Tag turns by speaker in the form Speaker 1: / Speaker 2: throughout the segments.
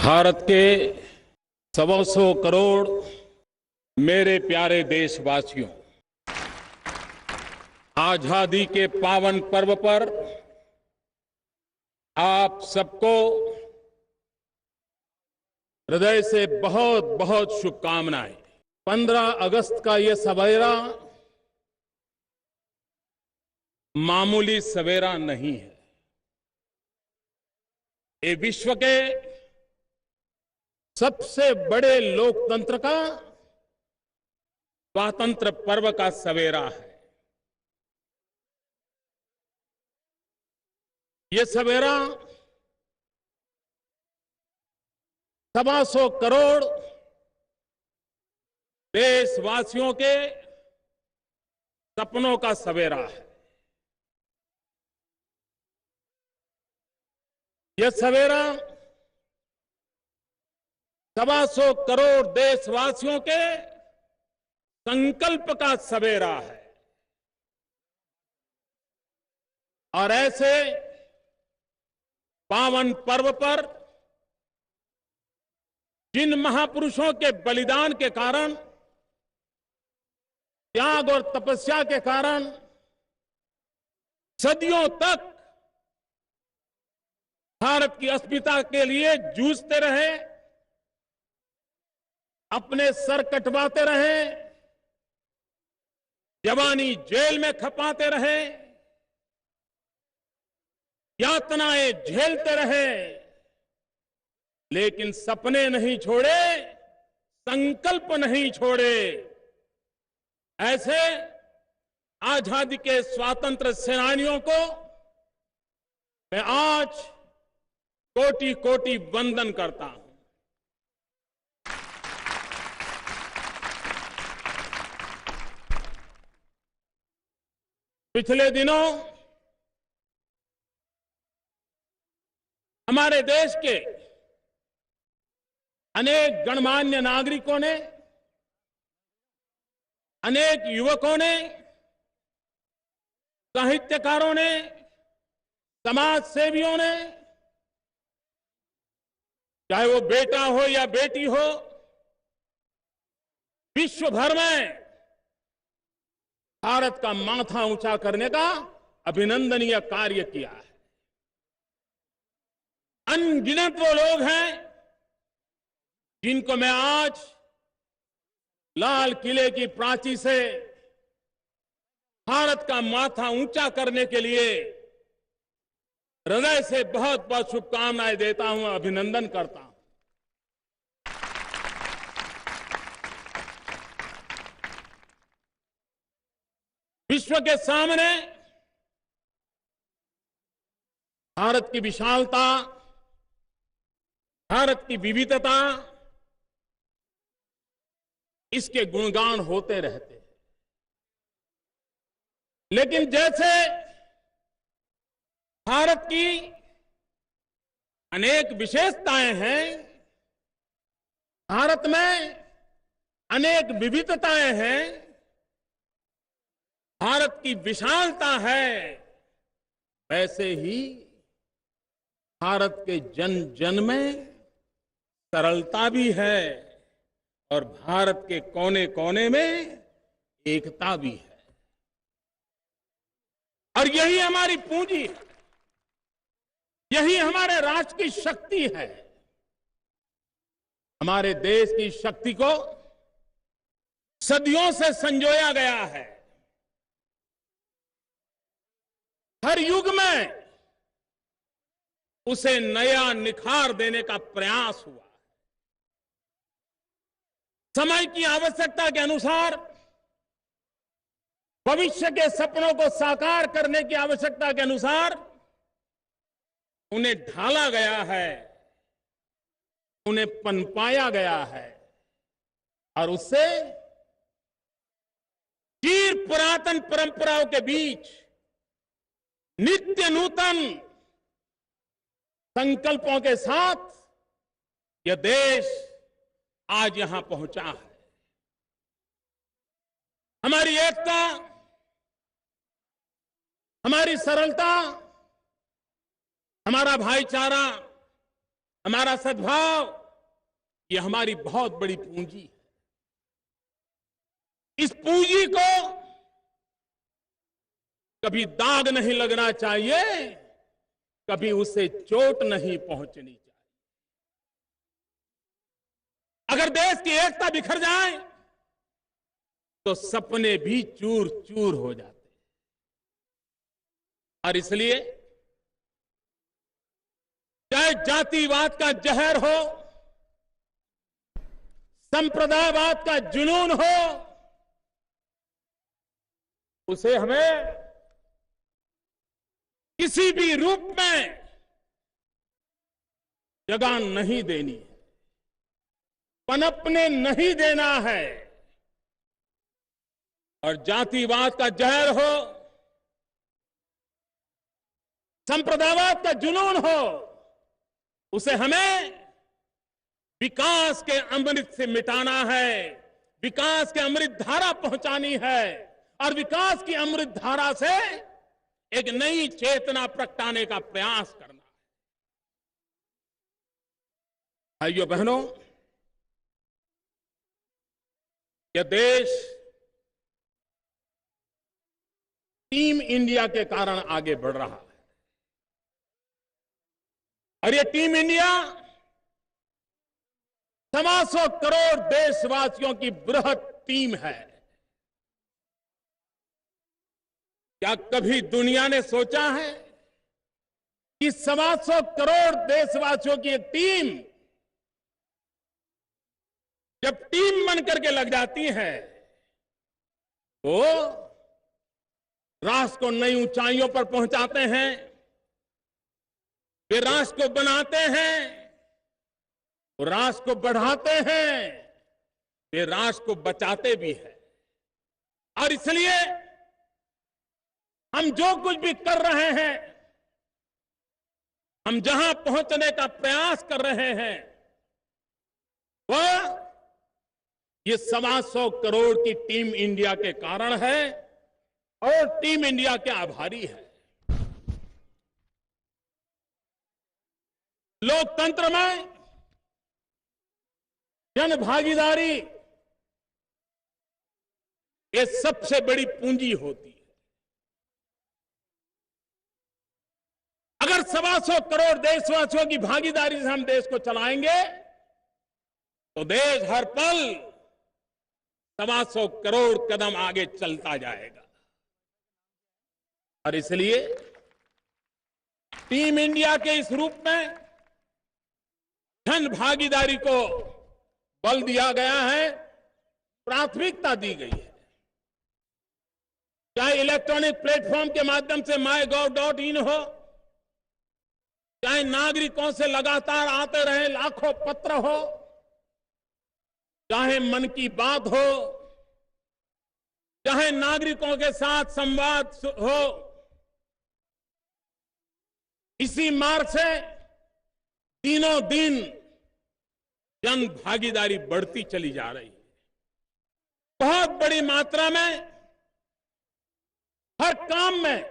Speaker 1: भारत के 125 करोड़ मेरे प्यारे देशवासियों, आजादी के पावन पर्व पर आप सबको हृदय से बहुत बहुत शुभकामनाएं। 15 अगस्त का ये सवेरा मामूली सवेरा नहीं है। ये विश्व के सबसे बड़े लोकतंत्र का स्वातंत्र पर्व का सवेरा है। ये सवेरा 125 करोड़ देशवासियों के सपनों का सवेरा है। यह सवेरा 125 करोड़ देशवासियों के संकल्प का सवेरा है। और ऐसे पावन पर्व पर जिन महापुरुषों के बलिदान के कारण, त्याग और तपस्या के कारण सदियों तक भारत की अस्मिता के लिए जूझते रहे, अपने सर कटवाते रहे, जवानी जेल में खपाते रहे, यातनाएं झेलते रहे, लेकिन सपने नहीं छोड़े, संकल्प नहीं छोड़े। ऐसे आजादी के स्वातंत्र सेनानियों को मैं आज कोटि कोटि वंदन करता हूं। पिछले दिनों हमारे देश के अनेक गणमान्य नागरिकों ने, अनेक युवकों ने, साहित्यकारों ने, समाज सेवियों ने, चाहे वो बेटा हो या बेटी हो, विश्व भर में भारत का माथा ऊंचा करने का अभिनंदनीय कार्य किया है। अनगिनत वो लोग हैं जिनको मैं आज लाल किले की प्राची से भारत का माथा ऊंचा करने के लिए हृदय से बहुत बहुत शुभकामनाएं देता हूं, अभिनंदन करता हूं। विश्व के सामने भारत की विशालता, भारत की विविधता, इसके गुणगान होते रहते हैं। लेकिन जैसे भारत की अनेक विशेषताएं हैं, भारत में अनेक विविधताएं हैं, भारत की विशालता है, वैसे ही भारत के जन जन में सरलता भी है और भारत के कोने कोने में एकता भी है। और यही हमारी पूंजी है, यही हमारे राष्ट्र की शक्ति है। हमारे देश की शक्ति को सदियों से संजोया गया है। हर युग में उसे नया निखार देने का प्रयास हुआ। समय की आवश्यकता के अनुसार, भविष्य के सपनों को साकार करने की आवश्यकता के अनुसार उन्हें ढाला गया है, उन्हें पनपाया गया है और उससे चिर पुरातन परंपराओं के बीच नित्य नूतन संकल्पों के साथ यह देश आज यहां पहुंचा है। हमारी एकता, हमारी सरलता, हमारा भाईचारा, हमारा सद्भाव, ये हमारी बहुत बड़ी पूंजी है। इस पूंजी को कभी दाग नहीं लगना चाहिए, कभी उसे चोट नहीं पहुंचनी चाहिए। अगर देश की एकता बिखर जाए तो सपने भी चूर चूर हो जाते हैं। और इसलिए चाहे जातिवाद का जहर हो, संप्रदायवाद का जुनून हो, उसे हमें किसी भी रूप में जगह नहीं देनी है, पनपने नहीं देना है। और जातिवाद का जहर हो, संप्रदायवाद का जुनून हो, उसे हमें विकास के अमृत से मिटाना है, विकास के अमृत धारा पहुंचानी है और विकास की अमृत धारा से एक नई चेतना प्रगटाने का प्रयास करना है। भाइयों बहनों, यह देश टीम इंडिया के कारण आगे बढ़ रहा है और यह टीम इंडिया 125 करोड़ देशवासियों की बृहद टीम है। क्या कभी दुनिया ने सोचा है कि 125 करोड़ देशवासियों की एक टीम जब टीम बनकर के लग जाती है तो राष्ट्र को नई ऊंचाइयों पर पहुंचाते हैं, वे राष्ट्र को बनाते हैं, राष्ट्र को बढ़ाते हैं, वे राष्ट्र को बचाते भी हैं। और इसलिए हम जो कुछ भी कर रहे हैं, हम जहां पहुंचने का प्रयास कर रहे हैं, वह ये 125 करोड़ की टीम इंडिया के कारण है और टीम इंडिया के आभारी है। लोकतंत्र में जन भागीदारी ये सबसे बड़ी पूंजी होती है। अगर 125 करोड़ देशवासियों की भागीदारी से हम देश को चलाएंगे तो देश हर पल 125 करोड़ कदम आगे चलता जाएगा। और इसलिए टीम इंडिया के इस रूप में जन भागीदारी को बल दिया गया है, प्राथमिकता दी गई है। चाहे इलेक्ट्रॉनिक प्लेटफॉर्म के माध्यम से MyGov.in हो, चाहे नागरिकों से लगातार आते रहे लाखों पत्र हो, चाहे मन की बात हो, चाहे नागरिकों के साथ संवाद हो, इसी मार्ग से दिनों दिन जन भागीदारी बढ़ती चली जा रही है। बहुत बड़ी मात्रा में हर काम में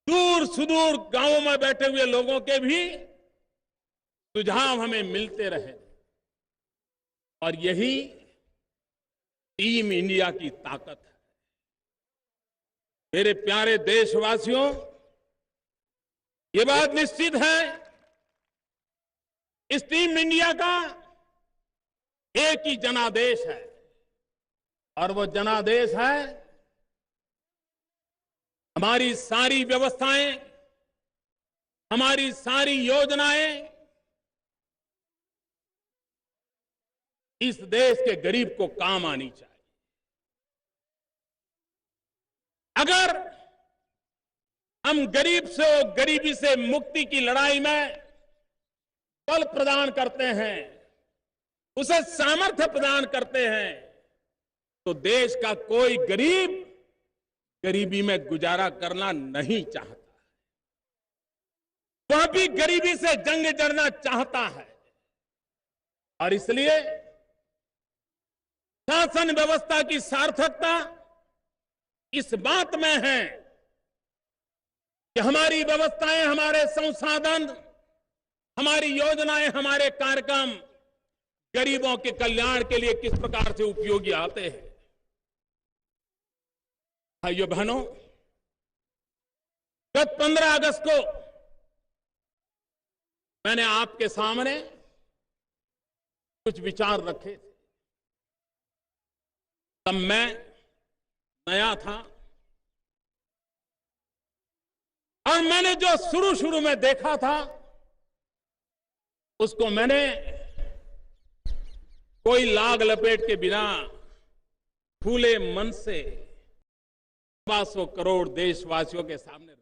Speaker 1: दूर सुदूर गांवों में बैठे हुए लोगों के भी सुझाव हमें मिलते रहे और यही टीम इंडिया की ताकत है। मेरे प्यारे देशवासियों, ये बात निश्चित है, इस टीम इंडिया का एक ही जनादेश है और वो जनादेश है हमारी सारी व्यवस्थाएं, हमारी सारी योजनाएं इस देश के गरीब को काम आनी चाहिए। अगर हम गरीबी से मुक्ति की लड़ाई में बल प्रदान करते हैं, उसे सामर्थ्य प्रदान करते हैं, तो देश का कोई गरीब गरीबी में गुजारा करना नहीं चाहता। वह भी गरीबी से जंग जड़ना चाहता है और इसलिए शासन व्यवस्था की सार्थकता इस बात में है कि हमारी व्यवस्थाएं, हमारे संसाधन हमारी योजनाएं, हमारे कार्यक्रम गरीबों के कल्याण के लिए किस प्रकार से उपयोगी आते हैं। भाइयों बहनों, गत 15 अगस्त को मैंने आपके सामने कुछ विचार रखे थे। तब मैं नया था और मैंने जो शुरू में देखा था उसको मैंने कोई लाग लपेट के बिना खुले मन से 125 करोड़ देशवासियों के सामने रख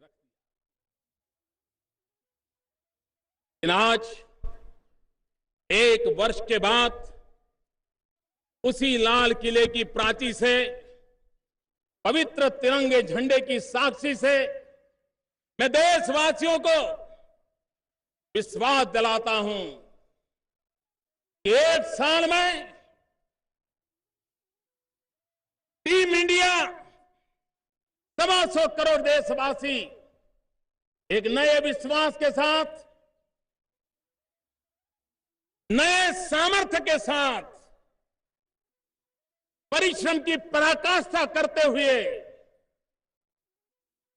Speaker 1: दिया। आज 1 वर्ष के बाद उसी लाल किले की प्राची से, पवित्र तिरंगे झंडे की साक्षी से मैं देशवासियों को विश्वास दिलाता हूं कि 1 साल में टीम इंडिया 125 करोड़ देशवासी एक नए विश्वास के साथ, नए सामर्थ्य के साथ, परिश्रम की पराकाष्ठा करते हुए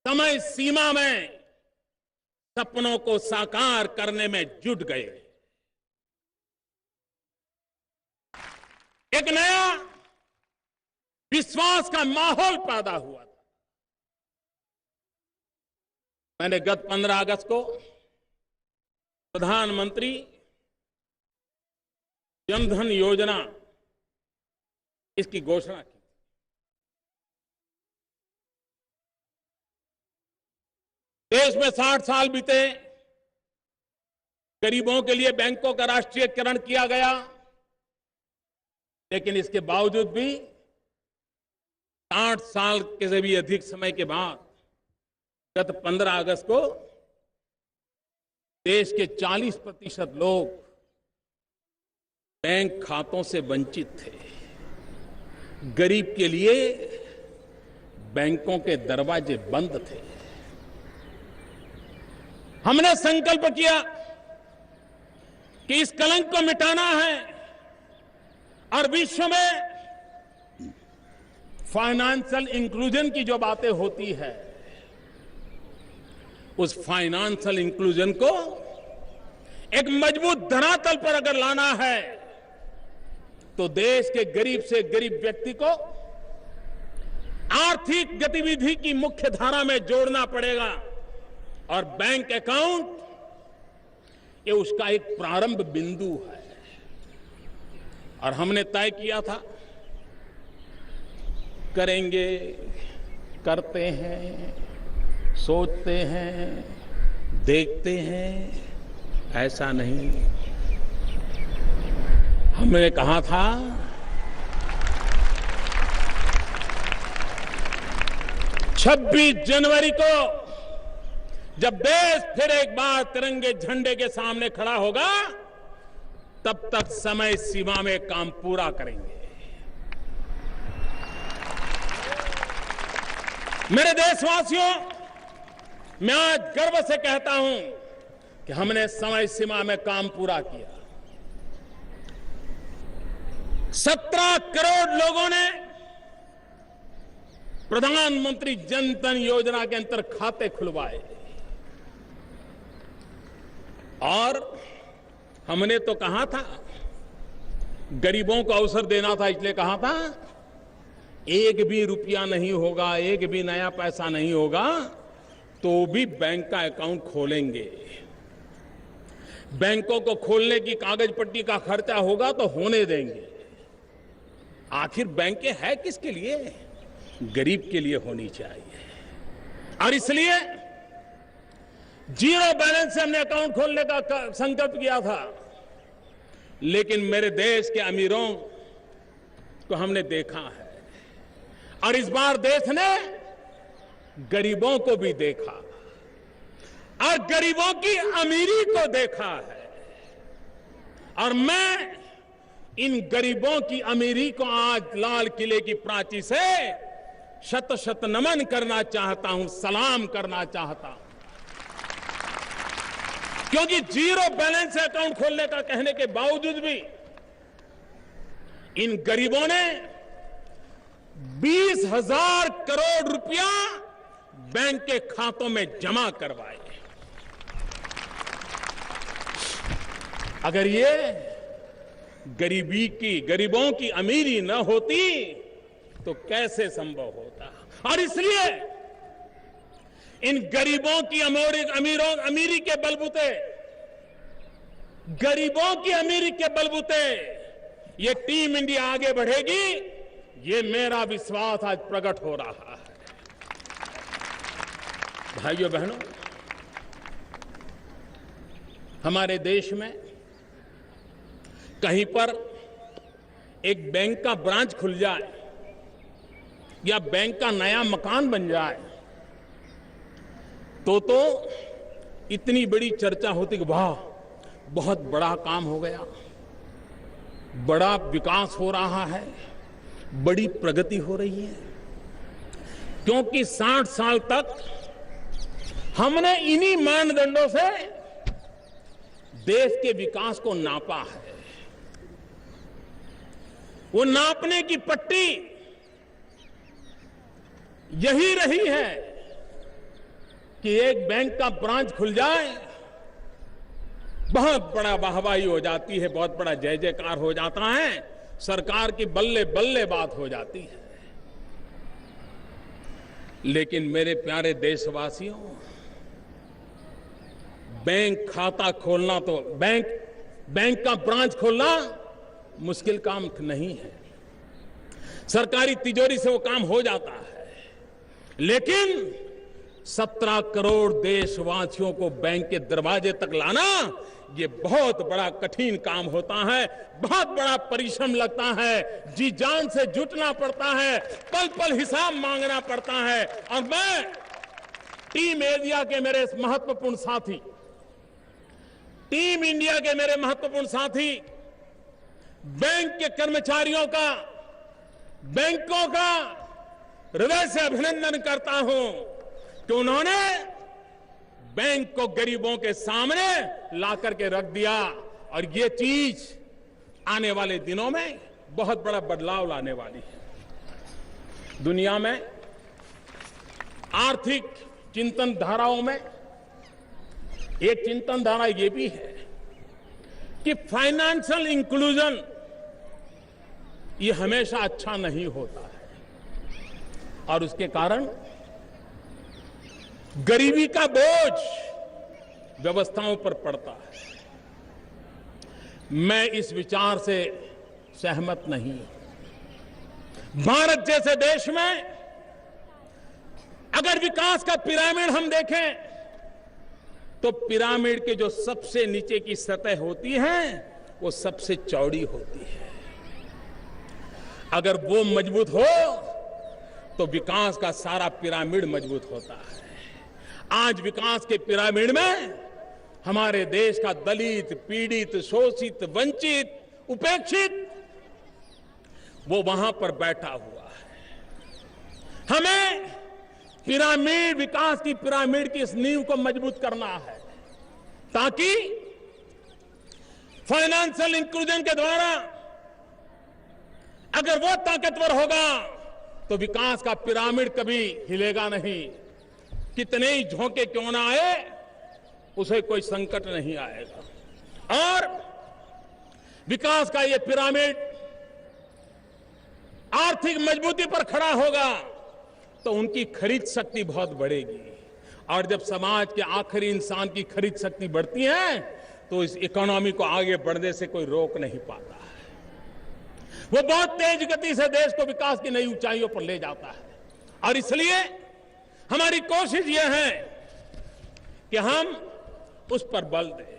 Speaker 1: समय सीमा में सपनों को साकार करने में जुट गए। एक नया विश्वास का माहौल पैदा हुआ था। मैंने गत 15 अगस्त को प्रधानमंत्री जनधन योजना इसकी घोषणा की। देश में 60 साल बीते, गरीबों के लिए बैंकों का राष्ट्रीयकरण किया गया, लेकिन इसके बावजूद भी 60 साल के से भी अधिक समय के बाद गत 15 अगस्त को देश के 40% लोग बैंक खातों से वंचित थे। गरीब के लिए बैंकों के दरवाजे बंद थे। हमने संकल्प किया कि इस कलंक को मिटाना है और विश्व में फाइनेंशियल इंक्लूजन की जो बातें होती है, उस फाइनेंशियल इंक्लूजन को एक मजबूत धरातल पर अगर लाना है तो देश के गरीब से गरीब व्यक्ति को आर्थिक गतिविधि की मुख्य धारा में जोड़ना पड़ेगा और बैंक अकाउंट ये उसका एक प्रारंभ बिंदु है। और हमने तय किया था, करेंगे, करते हैं, सोचते हैं, देखते हैं, ऐसा नहीं। हमने कहा था 26 जनवरी को जब देश फिर एक बार तिरंगे झंडे के सामने खड़ा होगा, तब तक समय सीमा में काम पूरा करेंगे। मेरे देशवासियों, मैं आज गर्व से कहता हूं कि हमने समय सीमा में काम पूरा किया। 17 करोड़ लोगों ने प्रधानमंत्री जन धन योजना के अंतर्गत खाते खुलवाए और हमने तो कहा था, गरीबों को अवसर देना था, इसलिए कहा था 1 भी रुपया नहीं होगा, 1 भी नया पैसा नहीं होगा तो भी बैंक का अकाउंट खोलेंगे। बैंकों को खोलने की कागज पट्टी का खर्चा होगा तो होने देंगे। आखिर बैंकें है किसके लिए? गरीब के लिए होनी चाहिए। और इसलिए जीरो बैलेंस से हमने अकाउंट खोलने का संकल्प किया था, लेकिन मेरे देश के अमीरों को हमने देखा है और इस बार देश ने गरीबों को भी देखा और गरीबों की अमीरी को देखा है। और मैं इन गरीबों की अमीरी को आज लाल किले की प्राची से शत शत नमन करना चाहता हूं, सलाम करना चाहता हूं। क्योंकि जीरो बैलेंस अकाउंट खोलने का कहने के बावजूद भी इन गरीबों ने 20,000 करोड़ रुपया बैंक के खातों में जमा करवाए। अगर ये गरीबों की अमीरी न होती तो कैसे संभव होता। और इसलिए इन गरीबों की अमीरी के बलबूते, गरीबों की अमीरी के बलबूते ये टीम इंडिया आगे बढ़ेगी, ये मेरा विश्वास आज प्रकट हो रहा है। भाइयों बहनों, हमारे देश में कहीं पर एक बैंक का ब्रांच खुल जाए या बैंक का नया मकान बन जाए तो इतनी बड़ी चर्चा होती कि वाह, बहुत बड़ा काम हो गया, बड़ा विकास हो रहा है, बड़ी प्रगति हो रही है। क्योंकि 60 साल तक हमने इन्हीं मानदंडों से देश के विकास को नापा है। वो नापने की पट्टी यही रही है कि एक बैंक का ब्रांच खुल जाए, बहुत बड़ा वाहवाही हो जाती है, बहुत बड़ा जय जयकार हो जाता है, सरकार की बल्ले बल्ले बात हो जाती है। लेकिन मेरे प्यारे देशवासियों, बैंक खाता खोलना तो बैंक का ब्रांच खोलना मुश्किल काम नहीं है। सरकारी तिजोरी से वो काम हो जाता है। लेकिन 17 करोड़ देशवासियों को बैंक के दरवाजे तक लाना, ये बहुत बड़ा कठिन काम होता है, बहुत बड़ा परिश्रम लगता है, जी जान से जुटना पड़ता है, पल पल हिसाब मांगना पड़ता है। और मैं टीम इंडिया के मेरे महत्वपूर्ण साथी, टीम इंडिया के मेरे महत्वपूर्ण साथी, बैंक के कर्मचारियों का, बैंकों का हृदय से अभिनंदन करता हूं कि उन्होंने बैंक को गरीबों के सामने ला करके रख दिया। और ये चीज आने वाले दिनों में बहुत बड़ा बदलाव लाने वाली है। दुनिया में आर्थिक चिंतन धाराओं में एक चिंतन धारा ये भी है कि फाइनेंशियल इंक्लूजन ये हमेशा अच्छा नहीं होता है, और उसके कारण गरीबी का बोझ व्यवस्थाओं पर पड़ता है। मैं इस विचार से सहमत नहीं। भारत जैसे देश में अगर विकास का पिरामिड हम देखें तो पिरामिड के जो सबसे नीचे की सतह होती है वो सबसे चौड़ी होती है। अगर वो मजबूत हो तो विकास का सारा पिरामिड मजबूत होता है। आज विकास के पिरामिड में हमारे देश का दलित, पीड़ित, शोषित, वंचित, उपेक्षित वो वहां पर बैठा हुआ है। हमें पिरामिड, विकास की पिरामिड की इस नींव को मजबूत करना है ताकि फाइनेंशियल इंक्लूजन के द्वारा अगर वो ताकतवर होगा तो विकास का पिरामिड कभी हिलेगा नहीं। कितने ही झोंके क्यों ना आए, उसे कोई संकट नहीं आएगा। और विकास का ये पिरामिड आर्थिक मजबूती पर खड़ा होगा तो उनकी खरीद शक्ति बहुत बढ़ेगी। और जब समाज के आखिरी इंसान की खरीद शक्ति बढ़ती है तो इस इकोनॉमी को आगे बढ़ने से कोई रोक नहीं पाता है। वो बहुत तेज गति से देश को विकास की नई ऊंचाइयों पर ले जाता है। और इसलिए हमारी कोशिश यह है कि हम उस पर बल दें।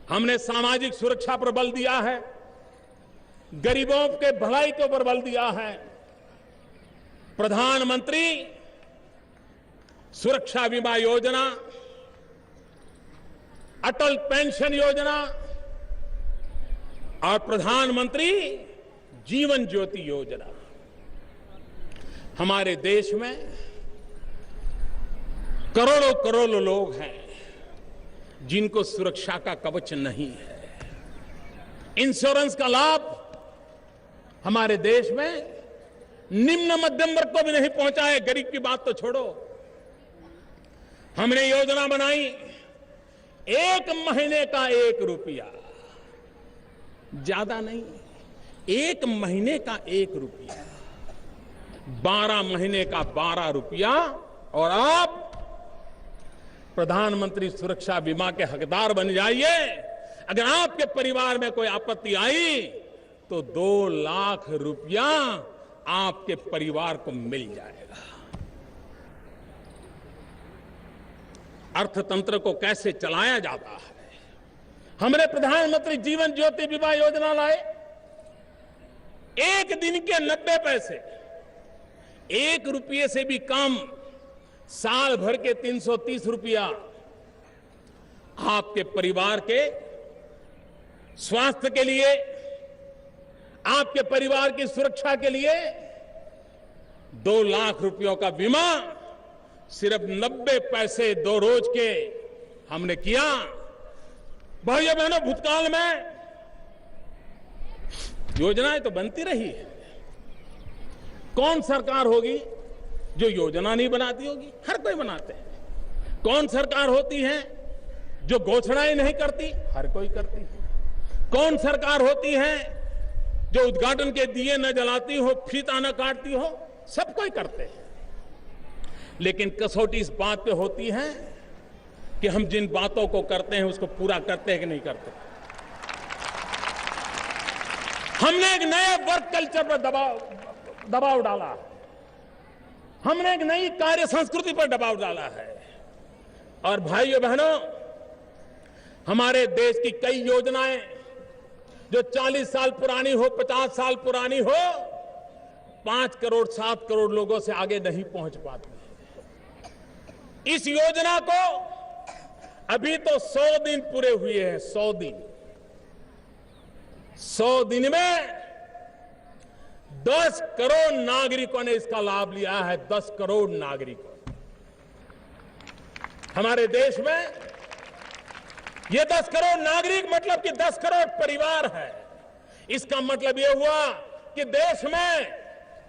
Speaker 1: हमने सामाजिक सुरक्षा पर बल दिया है, गरीबों के भलाई के ऊपर बल दिया है। प्रधानमंत्री सुरक्षा बीमा योजना, अटल पेंशन योजना और प्रधानमंत्री जीवन ज्योति योजना। हमारे देश में करोड़ों करोड़ों लोग हैं जिनको सुरक्षा का कवच नहीं है। इंश्योरेंस का लाभ हमारे देश में निम्न मध्यम वर्ग को भी नहीं पहुंचा है। गरीब की बात तो छोड़ो। हमने योजना बनाई, 1 महीने का 1 रुपया, ज्यादा नहीं, 1 महीने का 1 रुपया, 12 महीने का 12 रुपया, और आप प्रधानमंत्री सुरक्षा बीमा के हकदार बन जाइए। अगर आपके परिवार में कोई आपत्ति आई तो 2 लाख रुपया आपके परिवार को मिल जाएगा। अर्थतंत्र को कैसे चलाया जाता है। हमने प्रधानमंत्री जीवन ज्योति बीमा योजना लाए। 1 दिन के 90 पैसे, 1 रुपये से भी कम, साल भर के 330 रुपया आपके परिवार के स्वास्थ्य के लिए, आपके परिवार की सुरक्षा के लिए 2 लाख रुपयों का बीमा सिर्फ 90 पैसे 2 रोज के हमने किया। भाइयों बहनों, भूतकाल में योजनाएं तो बनती रही है। कौन सरकार होगी जो योजना नहीं बनाती होगी? हर कोई बनाते हैं। कौन सरकार होती है जो घोषणाएं नहीं करती? हर कोई करती है। कौन सरकार होती है जो उद्घाटन के दिए न जलाती हो, फीता न काटती हो? सब कोई करते हैं। लेकिन कसौटी इस बात पे होती है कि हम जिन बातों को करते हैं उसको पूरा करते हैं कि नहीं करते। हमने एक नए वर्क कल्चर पर दबाव डाला। हमने एक नई कार्य संस्कृति पर दबाव डाला है। और भाइयों बहनों, हमारे देश की कई योजनाएं जो 40 साल पुरानी हो, 50 साल पुरानी हो, 5 करोड़ 7 करोड़ लोगों से आगे नहीं पहुंच पाती। इस योजना को अभी तो 100 दिन पूरे हुए हैं। 100 दिन, 100 दिन में 10 करोड़ नागरिकों ने इसका लाभ लिया है। 10 करोड़ नागरिकों हमारे देश में। ये 10 करोड़ नागरिक मतलब कि 10 करोड़ परिवार है। इसका मतलब ये हुआ कि देश में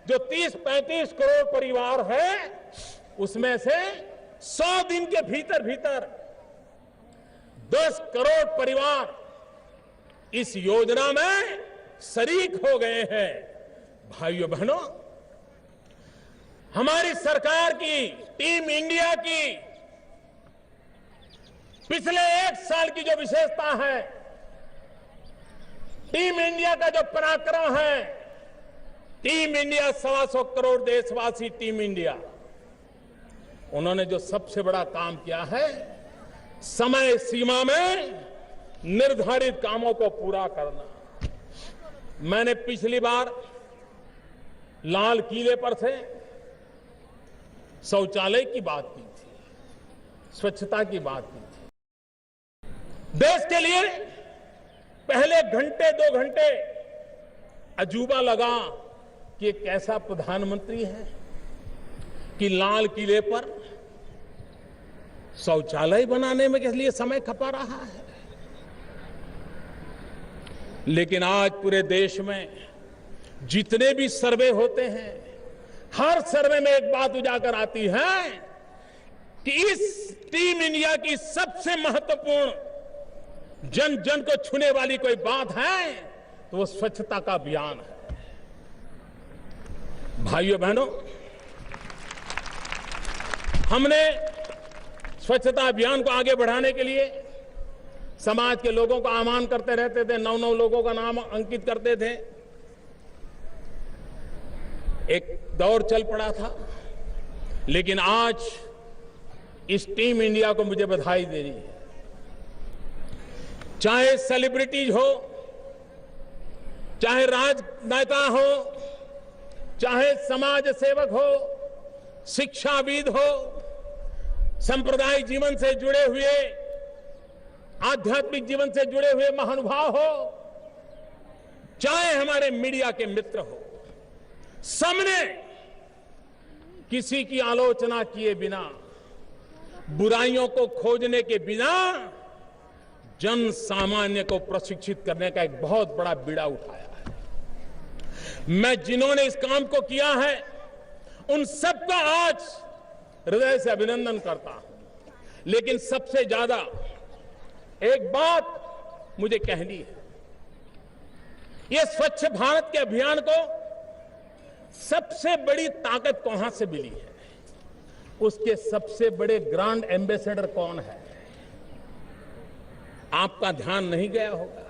Speaker 1: जो 30-35 करोड़ परिवार है, उसमें से 100 दिन के भीतर भीतर 10 करोड़ परिवार इस योजना में शरीक हो गए हैं। भाइयों बहनों, हमारी सरकार की, टीम इंडिया की पिछले 1 साल की जो विशेषता है, टीम इंडिया का जो पराक्रम है, टीम इंडिया 125 करोड़ देशवासी टीम इंडिया, उन्होंने जो सबसे बड़ा काम किया है, समय सीमा में निर्धारित कामों को पूरा करना। मैंने पिछली बार लाल किले पर से शौचालय की बात की थी, स्वच्छता की बात की थी। देश के लिए पहले घंटे 2 घंटे अजूबा लगा कि एक ऐसा प्रधानमंत्री है कि लाल किले पर शौचालय बनाने में के लिए समय खपा रहा है। लेकिन आज पूरे देश में जितने भी सर्वे होते हैं, हर सर्वे में एक बात उजागर आती है कि इस टीम इंडिया की सबसे महत्वपूर्ण, जन जन को छूने वाली कोई बात है तो वो स्वच्छता का अभियान है। भाइयों बहनों, हमने स्वच्छता अभियान को आगे बढ़ाने के लिए समाज के लोगों को आह्वान करते रहते थे। 9 लोगों का नाम अंकित करते थे। एक दौर चल पड़ा था। लेकिन आज इस टीम इंडिया को मुझे बधाई देनी है। चाहे सेलिब्रिटीज हो, चाहे राजनेता हो, चाहे समाज सेवक हो, शिक्षाविद हो, सांप्रदायिक जीवन से जुड़े हुए, आध्यात्मिक जीवन से जुड़े हुए महानुभाव हो, चाहे हमारे मीडिया के मित्र हो, सबने किसी की आलोचना किए बिना, बुराइयों को खोजने के बिना जन सामान्य को प्रशिक्षित करने का एक बहुत बड़ा बीड़ा उठाया है। मैं जिन्होंने इस काम को किया है उन सबका आज हृदय से अभिनंदन करता हूं। लेकिन सबसे ज्यादा एक बात मुझे कहनी है, ये स्वच्छ भारत के अभियान को सबसे बड़ी ताकत कहां से मिली है, उसके सबसे बड़े ग्रांड एम्बेसडर कौन है? आपका ध्यान नहीं गया होगा,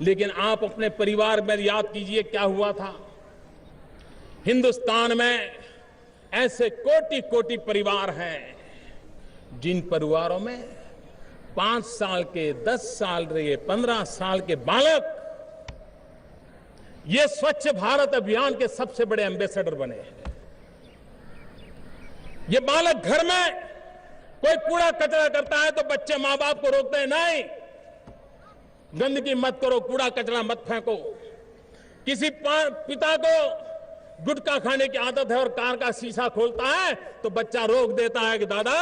Speaker 1: लेकिन आप अपने परिवार में याद कीजिए क्या हुआ था। हिंदुस्तान में ऐसे कोटि कोटि परिवार हैं जिन परिवारों में 5 साल के, 10 साल के, 15 साल के बालक ये स्वच्छ भारत अभियान के सबसे बड़े एम्बेसडर बने हैं। ये बालक घर में कोई कूड़ा कचरा करता है तो बच्चे मां बाप को रोकते हैं, नहीं, गंदगी मत करो, कूड़ा कचरा मत फेंको। किसी पिता को गुटखा खाने की आदत है और कार का शीशा खोलता है तो बच्चा रोक देता है कि दादा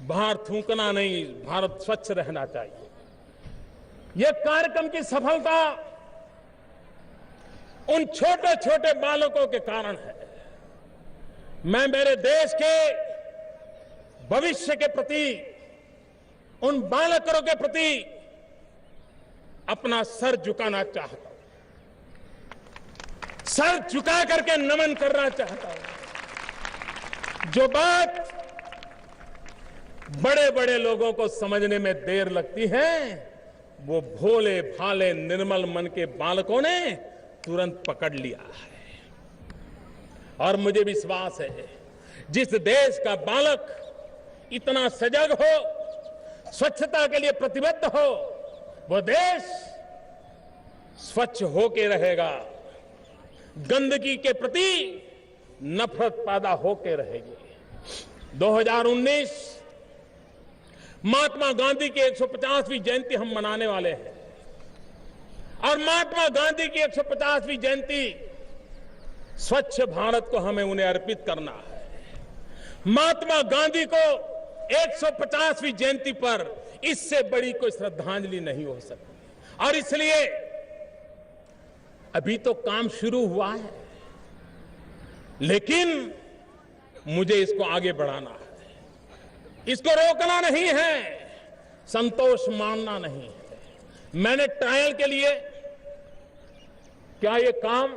Speaker 1: बाहर थूकना नहीं, भारत स्वच्छ रहना चाहिए। यह कार्यक्रम की सफलता उन छोटे छोटे बालकों के कारण है। मैं मेरे देश के भविष्य के प्रति, उन बालकों के प्रति अपना सर झुकाना चाहता हूं, सर झुका करके नमन करना चाहता हूं। जो बात बड़े बड़े लोगों को समझने में देर लगती है, वो भोले भाले निर्मल मन के बालकों ने तुरंत पकड़ लिया है। और मुझे विश्वास है जिस देश का बालक इतना सजग हो, स्वच्छता के लिए प्रतिबद्ध हो, वो देश स्वच्छ होके रहेगा, गंदगी के प्रति नफरत पैदा होके रहेगी। 2019 महात्मा गांधी की 150वीं जयंती हम मनाने वाले हैं और महात्मा गांधी की 150वीं जयंती स्वच्छ भारत को हमें उन्हें अर्पित करना है। महात्मा गांधी को 150वीं जयंती पर इससे बड़ी कोई श्रद्धांजलि नहीं हो सकती और इसलिए अभी तो काम शुरू हुआ है, लेकिन मुझे इसको आगे बढ़ाना है, इसको रोकना नहीं है, संतोष मानना नहीं है। मैंने ट्रायल के लिए, क्या ये काम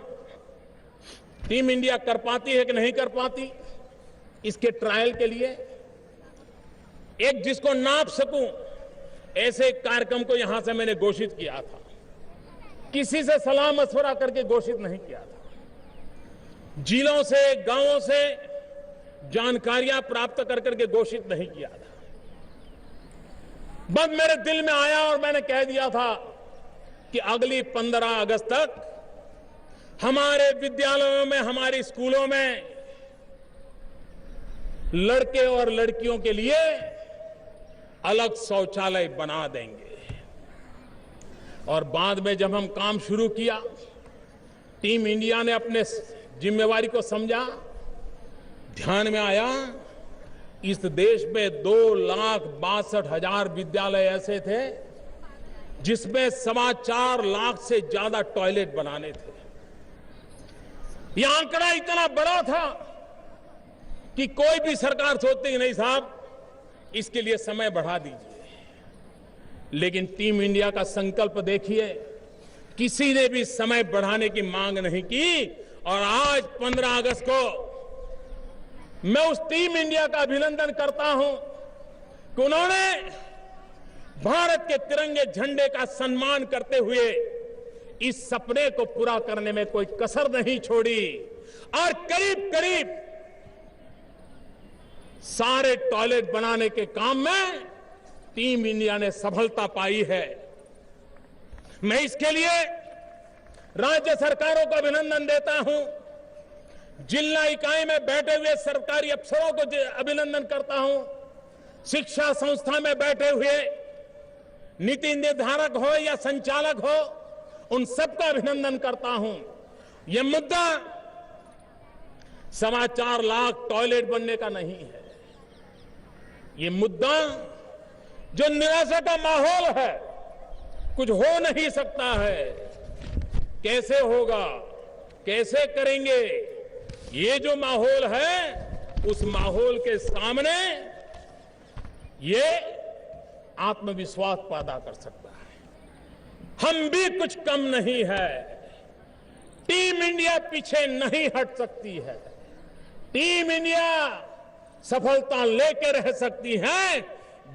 Speaker 1: टीम इंडिया कर पाती है कि नहीं कर पाती, इसके ट्रायल के लिए एक जिसको नाप सकूं ऐसे एक कार्यक्रम को यहां से मैंने घोषित किया था। किसी से सलाह मशवरा करके घोषित नहीं किया था, जिलों से, गांवों से जानकारियां प्राप्त कर करके घोषित नहीं किया था। बस मेरे दिल में आया और मैंने कह दिया था कि अगली 15 अगस्त तक हमारे विद्यालयों में, हमारे स्कूलों में लड़के और लड़कियों के लिए अलग शौचालय बना देंगे। और बाद में जब हम काम शुरू किया, टीम इंडिया ने अपने जिम्मेवारी को समझा, ध्यान में आया इस देश में 2,62,000 विद्यालय ऐसे थे जिसमें 4.25 लाख से ज्यादा टॉयलेट बनाने थे। यह आंकड़ा इतना बड़ा था कि कोई भी सरकार सोचती कि नहीं साहब इसके लिए समय बढ़ा दीजिए, लेकिन टीम इंडिया का संकल्प देखिए, किसी ने भी समय बढ़ाने की मांग नहीं की। और आज 15 अगस्त को मैं उस टीम इंडिया का अभिनंदन करता हूं कि उन्होंने भारत के तिरंगे झंडे का सम्मान करते हुए इस सपने को पूरा करने में कोई कसर नहीं छोड़ी और करीब करीब सारे टॉयलेट बनाने के काम में टीम इंडिया ने सफलता पाई है। मैं इसके लिए राज्य सरकारों को अभिनंदन देता हूं, जिला इकाई में बैठे हुए सरकारी अफसरों को अभिनंदन करता हूं, शिक्षा संस्था में बैठे हुए नीति निर्धारक हो या संचालक हो, उन सबका अभिनंदन करता हूं। यह मुद्दा 4.25 लाख टॉयलेट बनने का नहीं है, ये मुद्दा जो निराशा का माहौल है, कुछ हो नहीं सकता है, कैसे होगा, कैसे करेंगे, ये जो माहौल है, उस माहौल के सामने ये आत्मविश्वास पैदा कर सकता है। हम भी कुछ कम नहीं है। टीम इंडिया पीछे नहीं हट सकती है। टीम इंडिया सफलता लेकर रह सकती है,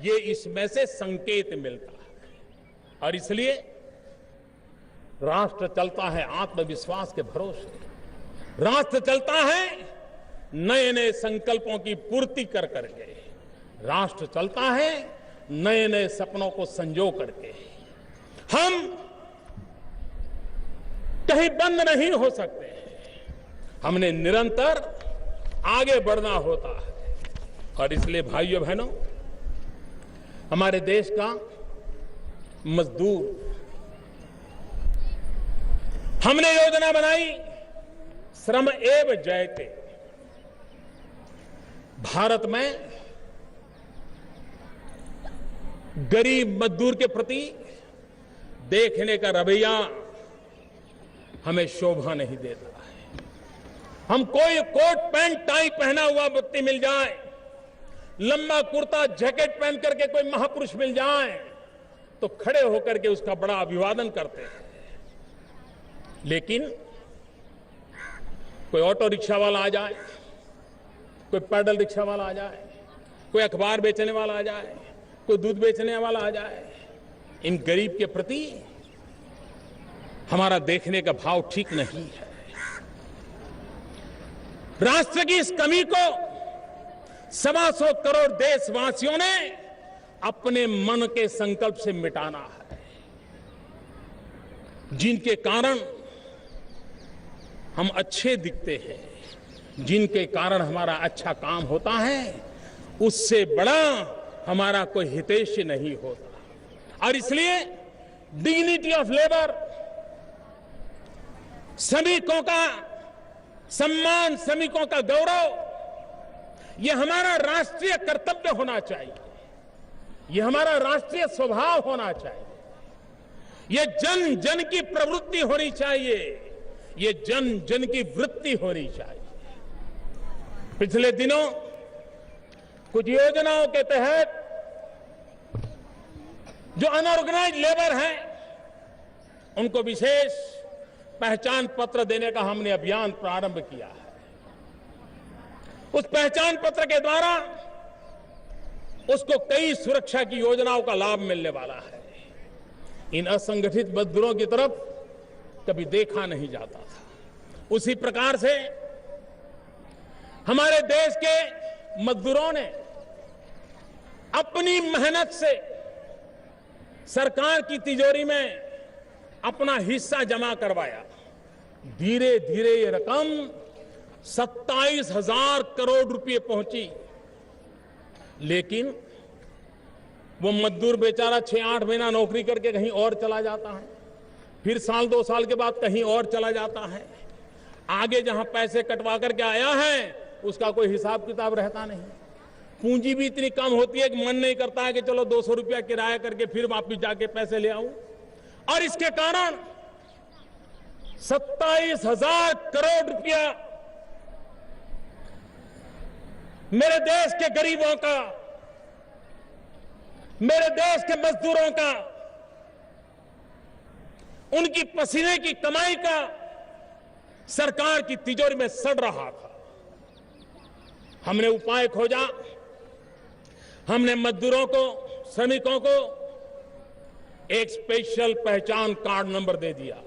Speaker 1: ये इसमें से संकेत मिलता है। और इसलिए राष्ट्र चलता है आत्मविश्वास के भरोसे। राष्ट्र चलता है नए नए संकल्पों की पूर्ति कर करके। राष्ट्र चलता है नए नए सपनों को संजो करके। हम कहीं बंद नहीं हो सकते। हमने निरंतर आगे बढ़ना होता है। और इसलिए भाइयों बहनों, हमारे देश का मजदूर, हमने योजना बनाई श्रम एव जयते। भारत में गरीब मजदूर के प्रति देखने का रवैया हमें शोभा नहीं देता है। हम कोई कोट पैंट टाई पहना हुआ व्यक्ति मिल जाए, लंबा कुर्ता जैकेट पहन करके कोई महापुरुष मिल जाए, तो खड़े होकर के उसका बड़ा अभिवादन करते हैं। लेकिन कोई ऑटो रिक्शा वाला आ जाए, कोई पैदल रिक्शा वाला आ जाए, कोई अखबार बेचने वाला आ जाए, कोई दूध बेचने वाला आ जाए, इन गरीब के प्रति हमारा देखने का भाव ठीक नहीं है। राष्ट्र की इस कमी को 125 करोड़ देशवासियों ने अपने मन के संकल्प से मिटाना है, जिनके कारण हम अच्छे दिखते हैं, जिनके कारण हमारा अच्छा काम होता है, उससे बड़ा हमारा कोई हितैषी नहीं होता। और इसलिए डिग्निटी ऑफ लेबर, श्रमिकों का सम्मान, श्रमिकों का गौरव, यह हमारा राष्ट्रीय कर्तव्य होना चाहिए, यह हमारा राष्ट्रीय स्वभाव होना चाहिए, यह जन जन की प्रवृत्ति होनी चाहिए, ये जन जन की वृत्ति होनी चाहिए। पिछले दिनों कुछ योजनाओं के तहत जो अनऑर्गेनाइज लेबर हैं, उनको विशेष पहचान पत्र देने का हमने अभियान प्रारंभ किया है। उस पहचान पत्र के द्वारा उसको कई सुरक्षा की योजनाओं का लाभ मिलने वाला है। इन असंगठित मजदूरों की तरफ कभी देखा नहीं जाता था। उसी प्रकार से हमारे देश के मजदूरों ने अपनी मेहनत से सरकार की तिजोरी में अपना हिस्सा जमा करवाया। धीरे धीरे ये रकम 27,000 करोड़ रुपए पहुंची। लेकिन वो मजदूर बेचारा 6-8 महीना नौकरी करके कहीं और चला जाता है, फिर साल 2 साल के बाद कहीं और चला जाता है। आगे जहां पैसे कटवा करके आया है उसका कोई हिसाब किताब रहता नहीं। पूंजी भी इतनी कम होती है कि मन नहीं करता है कि चलो 200 रुपया किराया करके फिर वापिस जाके पैसे ले आऊं। और इसके कारण 27,000 करोड़ रुपया मेरे देश के गरीबों का, मेरे देश के मजदूरों का, उनकी पसीने की कमाई का सरकार की तिजोरी में सड़ रहा था। हमने उपाय खोजा, हमने मजदूरों को, श्रमिकों को एक स्पेशल पहचान कार्ड नंबर दे दिया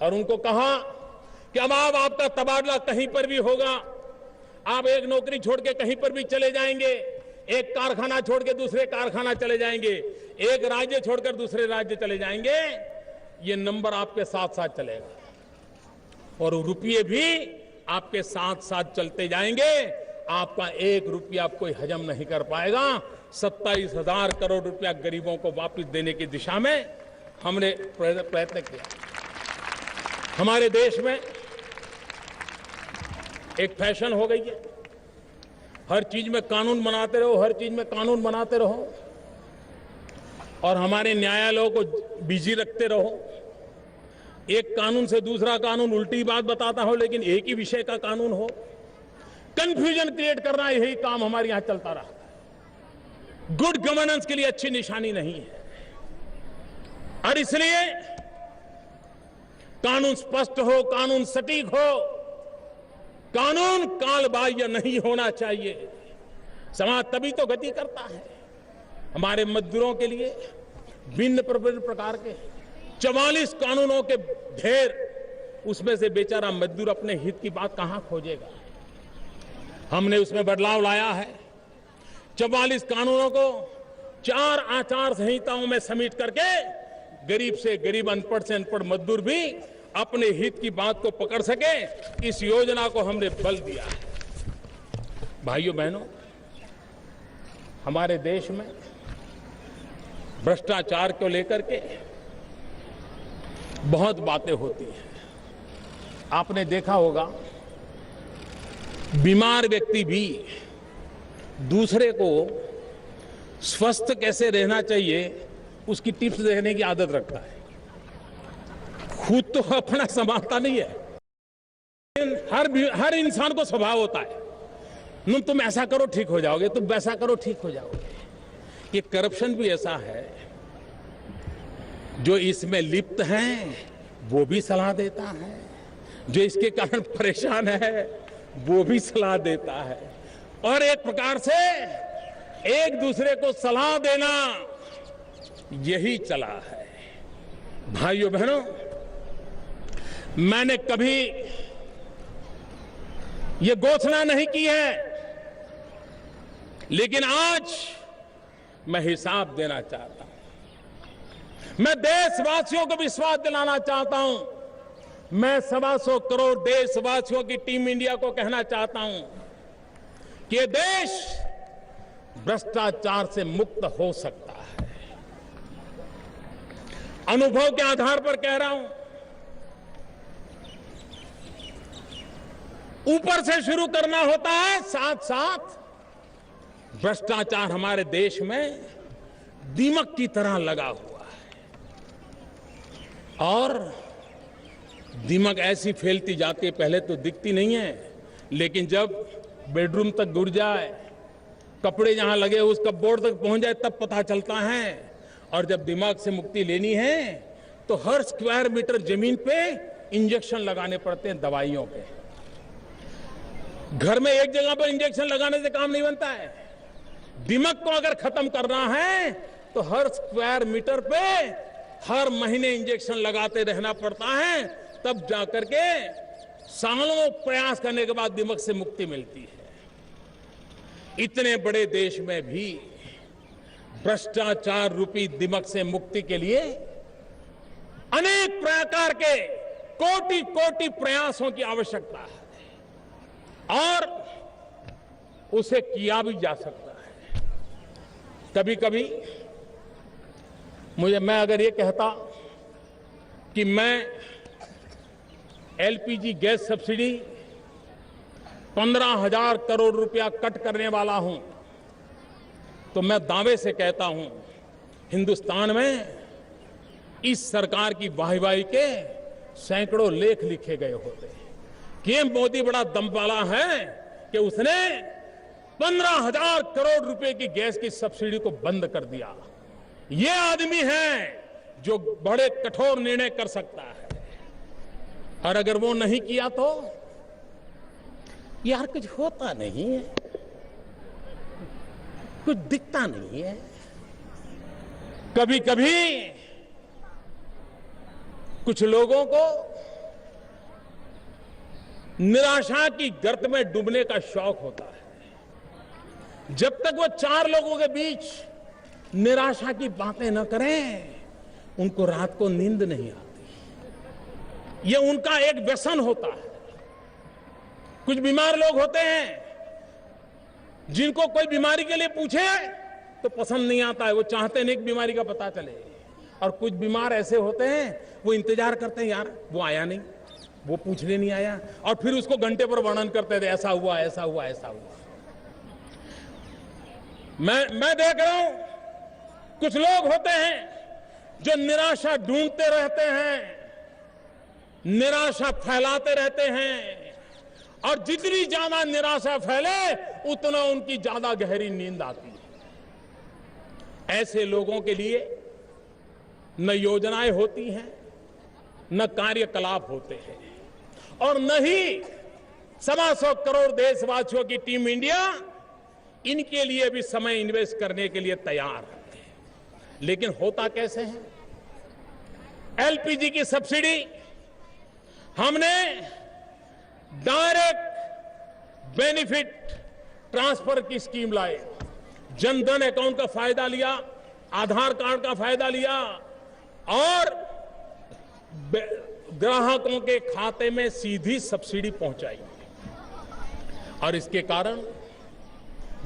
Speaker 1: और उनको कहा कि अब आपका तबादला कहीं पर भी होगा, आप एक नौकरी छोड़ के कहीं पर भी चले जाएंगे, एक कारखाना छोड़ के दूसरे कारखाना चले जाएंगे, एक राज्य छोड़कर दूसरे राज्य चले जाएंगे, ये नंबर आपके साथ साथ चलेगा और रुपये भी आपके साथ साथ चलते जाएंगे। आपका 1 रुपया कोई हजम नहीं कर पाएगा। 27,000 करोड़ रुपया गरीबों को वापस देने की दिशा में हमने प्रयत्न किया। हमारे देश में एक फैशन हो गई है, हर चीज में कानून बनाते रहो, हर चीज में कानून बनाते रहो। और हमारे न्यायालयों को बिजी रखते रहो। एक कानून से दूसरा कानून उल्टी बात बताता हो, लेकिन एक ही विषय का कानून हो। कंफ्यूजन क्रिएट करना, यही काम हमारे यहां चलता रहा है। गुड गवर्नेंस के लिए अच्छी निशानी नहीं है। और इसलिए कानून स्पष्ट हो, कानून सटीक हो, कानून कालबाह्य नहीं होना चाहिए। समाज तभी तो गति करता है। हमारे मजदूरों के लिए भिन्न प्रकार के 44 कानूनों के ढेर, उसमें से बेचारा मजदूर अपने हित की बात कहां खोजेगा। हमने उसमें बदलाव लाया है। 44 कानूनों को 4 आचार संहिताओं में समेट करके गरीब से गरीब, अनपढ़ से अनपढ़ मजदूर भी अपने हित की बात को पकड़ सके, इस योजना को हमने बल दिया है। भाइयों बहनों, हमारे देश में भ्रष्टाचार को लेकर के बहुत बातें होती हैं। आपने देखा होगा, बीमार व्यक्ति भी दूसरे को स्वस्थ कैसे रहना चाहिए उसकी टिप्स देने की आदत रखता है। खुद तो अपना संभालता नहीं है। हर इंसान को स्वभाव होता है, तुम ऐसा करो ठीक हो जाओगे, तुम वैसा करो ठीक हो जाओगे। ये करप्शन भी ऐसा है, जो इसमें लिप्त हैं वो भी सलाह देता है, जो इसके कारण परेशान है वो भी सलाह देता है, और एक प्रकार से एक दूसरे को सलाह देना, यही चला है। भाइयों बहनों, मैंने कभी ये घोषणा नहीं की है, लेकिन आज मैं हिसाब देना चाहता हूं। मैं देशवासियों को विश्वास दिलाना चाहता हूं। मैं 125 करोड़ देशवासियों की टीम इंडिया को कहना चाहता हूं कि ये देश भ्रष्टाचार से मुक्त हो सकता है। अनुभव के आधार पर कह रहा हूं। ऊपर से शुरू करना होता है, साथ साथ भ्रष्टाचार हमारे देश में दीमक की तरह लगा हुआ है, और दीमक ऐसी फैलती जाती है, पहले तो दिखती नहीं है, लेकिन जब बेडरूम तक घुस जाए, कपड़े जहां लगे उस कपबोर्ड तक पहुंच जाए, तब पता चलता है। और जब दिमाग से मुक्ति लेनी है तो हर स्क्वायर मीटर जमीन पे इंजेक्शन लगाने पड़ते हैं, दवाइयों पे। घर में एक जगह पर इंजेक्शन लगाने से काम नहीं बनता है। दिमाग को अगर खत्म करना है तो हर स्क्वायर मीटर पे हर महीने इंजेक्शन लगाते रहना पड़ता है, तब जाकर के सालों प्रयास करने के बाद दिमाग से मुक्ति मिलती है। इतने बड़े देश में भी भ्रष्टाचार रूपी दिमाग से मुक्ति के लिए अनेक प्रकार के कोटि कोटि प्रयासों की आवश्यकता है, और उसे किया भी जा सकता है। कभी कभी मैं अगर ये कहता कि मैं एलपीजी गैस सब्सिडी 15,000 करोड़ रुपया कट करने वाला हूं, तो मैं दावे से कहता हूं, हिंदुस्तान में इस सरकार की वाहिवाही के सैकड़ों लेख लिखे गए होते हैं कि मोदी बड़ा दम वाला है कि उसने 15,000 करोड़ रुपए की गैस की सब्सिडी को बंद कर दिया। ये आदमी है जो बड़े कठोर निर्णय कर सकता है, और अगर वो नहीं किया तो यार कुछ होता नहीं है, कुछ दिखता नहीं है। कभी कभी कुछ लोगों को निराशा की गर्त में डूबने का शौक होता है। जब तक वो 4 लोगों के बीच निराशा की बातें न करें, उनको रात को नींद नहीं आती। ये उनका एक व्यसन होता है। कुछ बीमार लोग होते हैं जिनको कोई बीमारी के लिए पूछे तो पसंद नहीं आता है, वो चाहते नहीं कि बीमारी का पता चले। और कुछ बीमार ऐसे होते हैं, वो इंतजार करते हैं, यार वो आया नहीं, वो पूछने नहीं आया, और फिर उसको घंटे पर वर्णन करते थे, ऐसा हुआ ऐसा हुआ ऐसा हुआ। मैं देख रहा हूं कुछ लोग होते हैं जो निराशा ढूंढते रहते हैं, निराशा फैलाते रहते हैं, और जितनी ज्यादा निराशा फैले उतना उनकी ज्यादा गहरी नींद आती है। ऐसे लोगों के लिए न योजनाएं होती हैं, न कार्यकलाप होते हैं, और न ही 125 करोड़ देशवासियों की टीम इंडिया इनके लिए भी समय इन्वेस्ट करने के लिए तैयार है। लेकिन होता कैसे है? एलपीजी की सब्सिडी हमने डायरेक्ट बेनिफिट ट्रांसफर की स्कीम लाए, जनधन अकाउंट का फायदा लिया, आधार कार्ड का फायदा लिया, और ग्राहकों के खाते में सीधी सब्सिडी पहुंचाई। और इसके कारण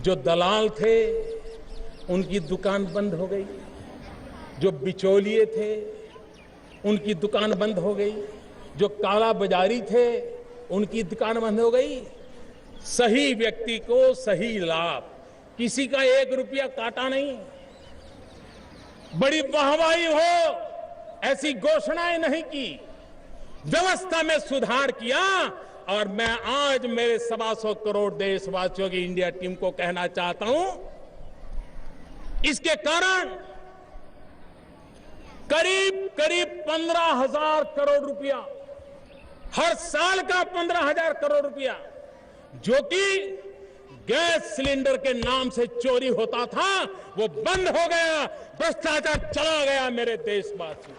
Speaker 1: जो दलाल थे उनकी दुकान बंद हो गई, जो बिचौलिए थे उनकी दुकान बंद हो गई, जो काला बाजारी थे उनकी दुकान बंद हो गई। सही व्यक्ति को सही लाभ, किसी का 1 रुपया काटा नहीं, बड़ी वाहवाही हो ऐसी घोषणाएं नहीं की, व्यवस्था में सुधार किया। और मैं आज मेरे 125 करोड़ देशवासियों की इंडिया टीम को कहना चाहता हूं, इसके कारण करीब 15,000 करोड़ रुपया, हर साल का 15,000 करोड़ रुपया जो कि गैस सिलेंडर के नाम से चोरी होता था, वो बंद हो गया, भ्रष्टाचार चला गया मेरे देशवासियों।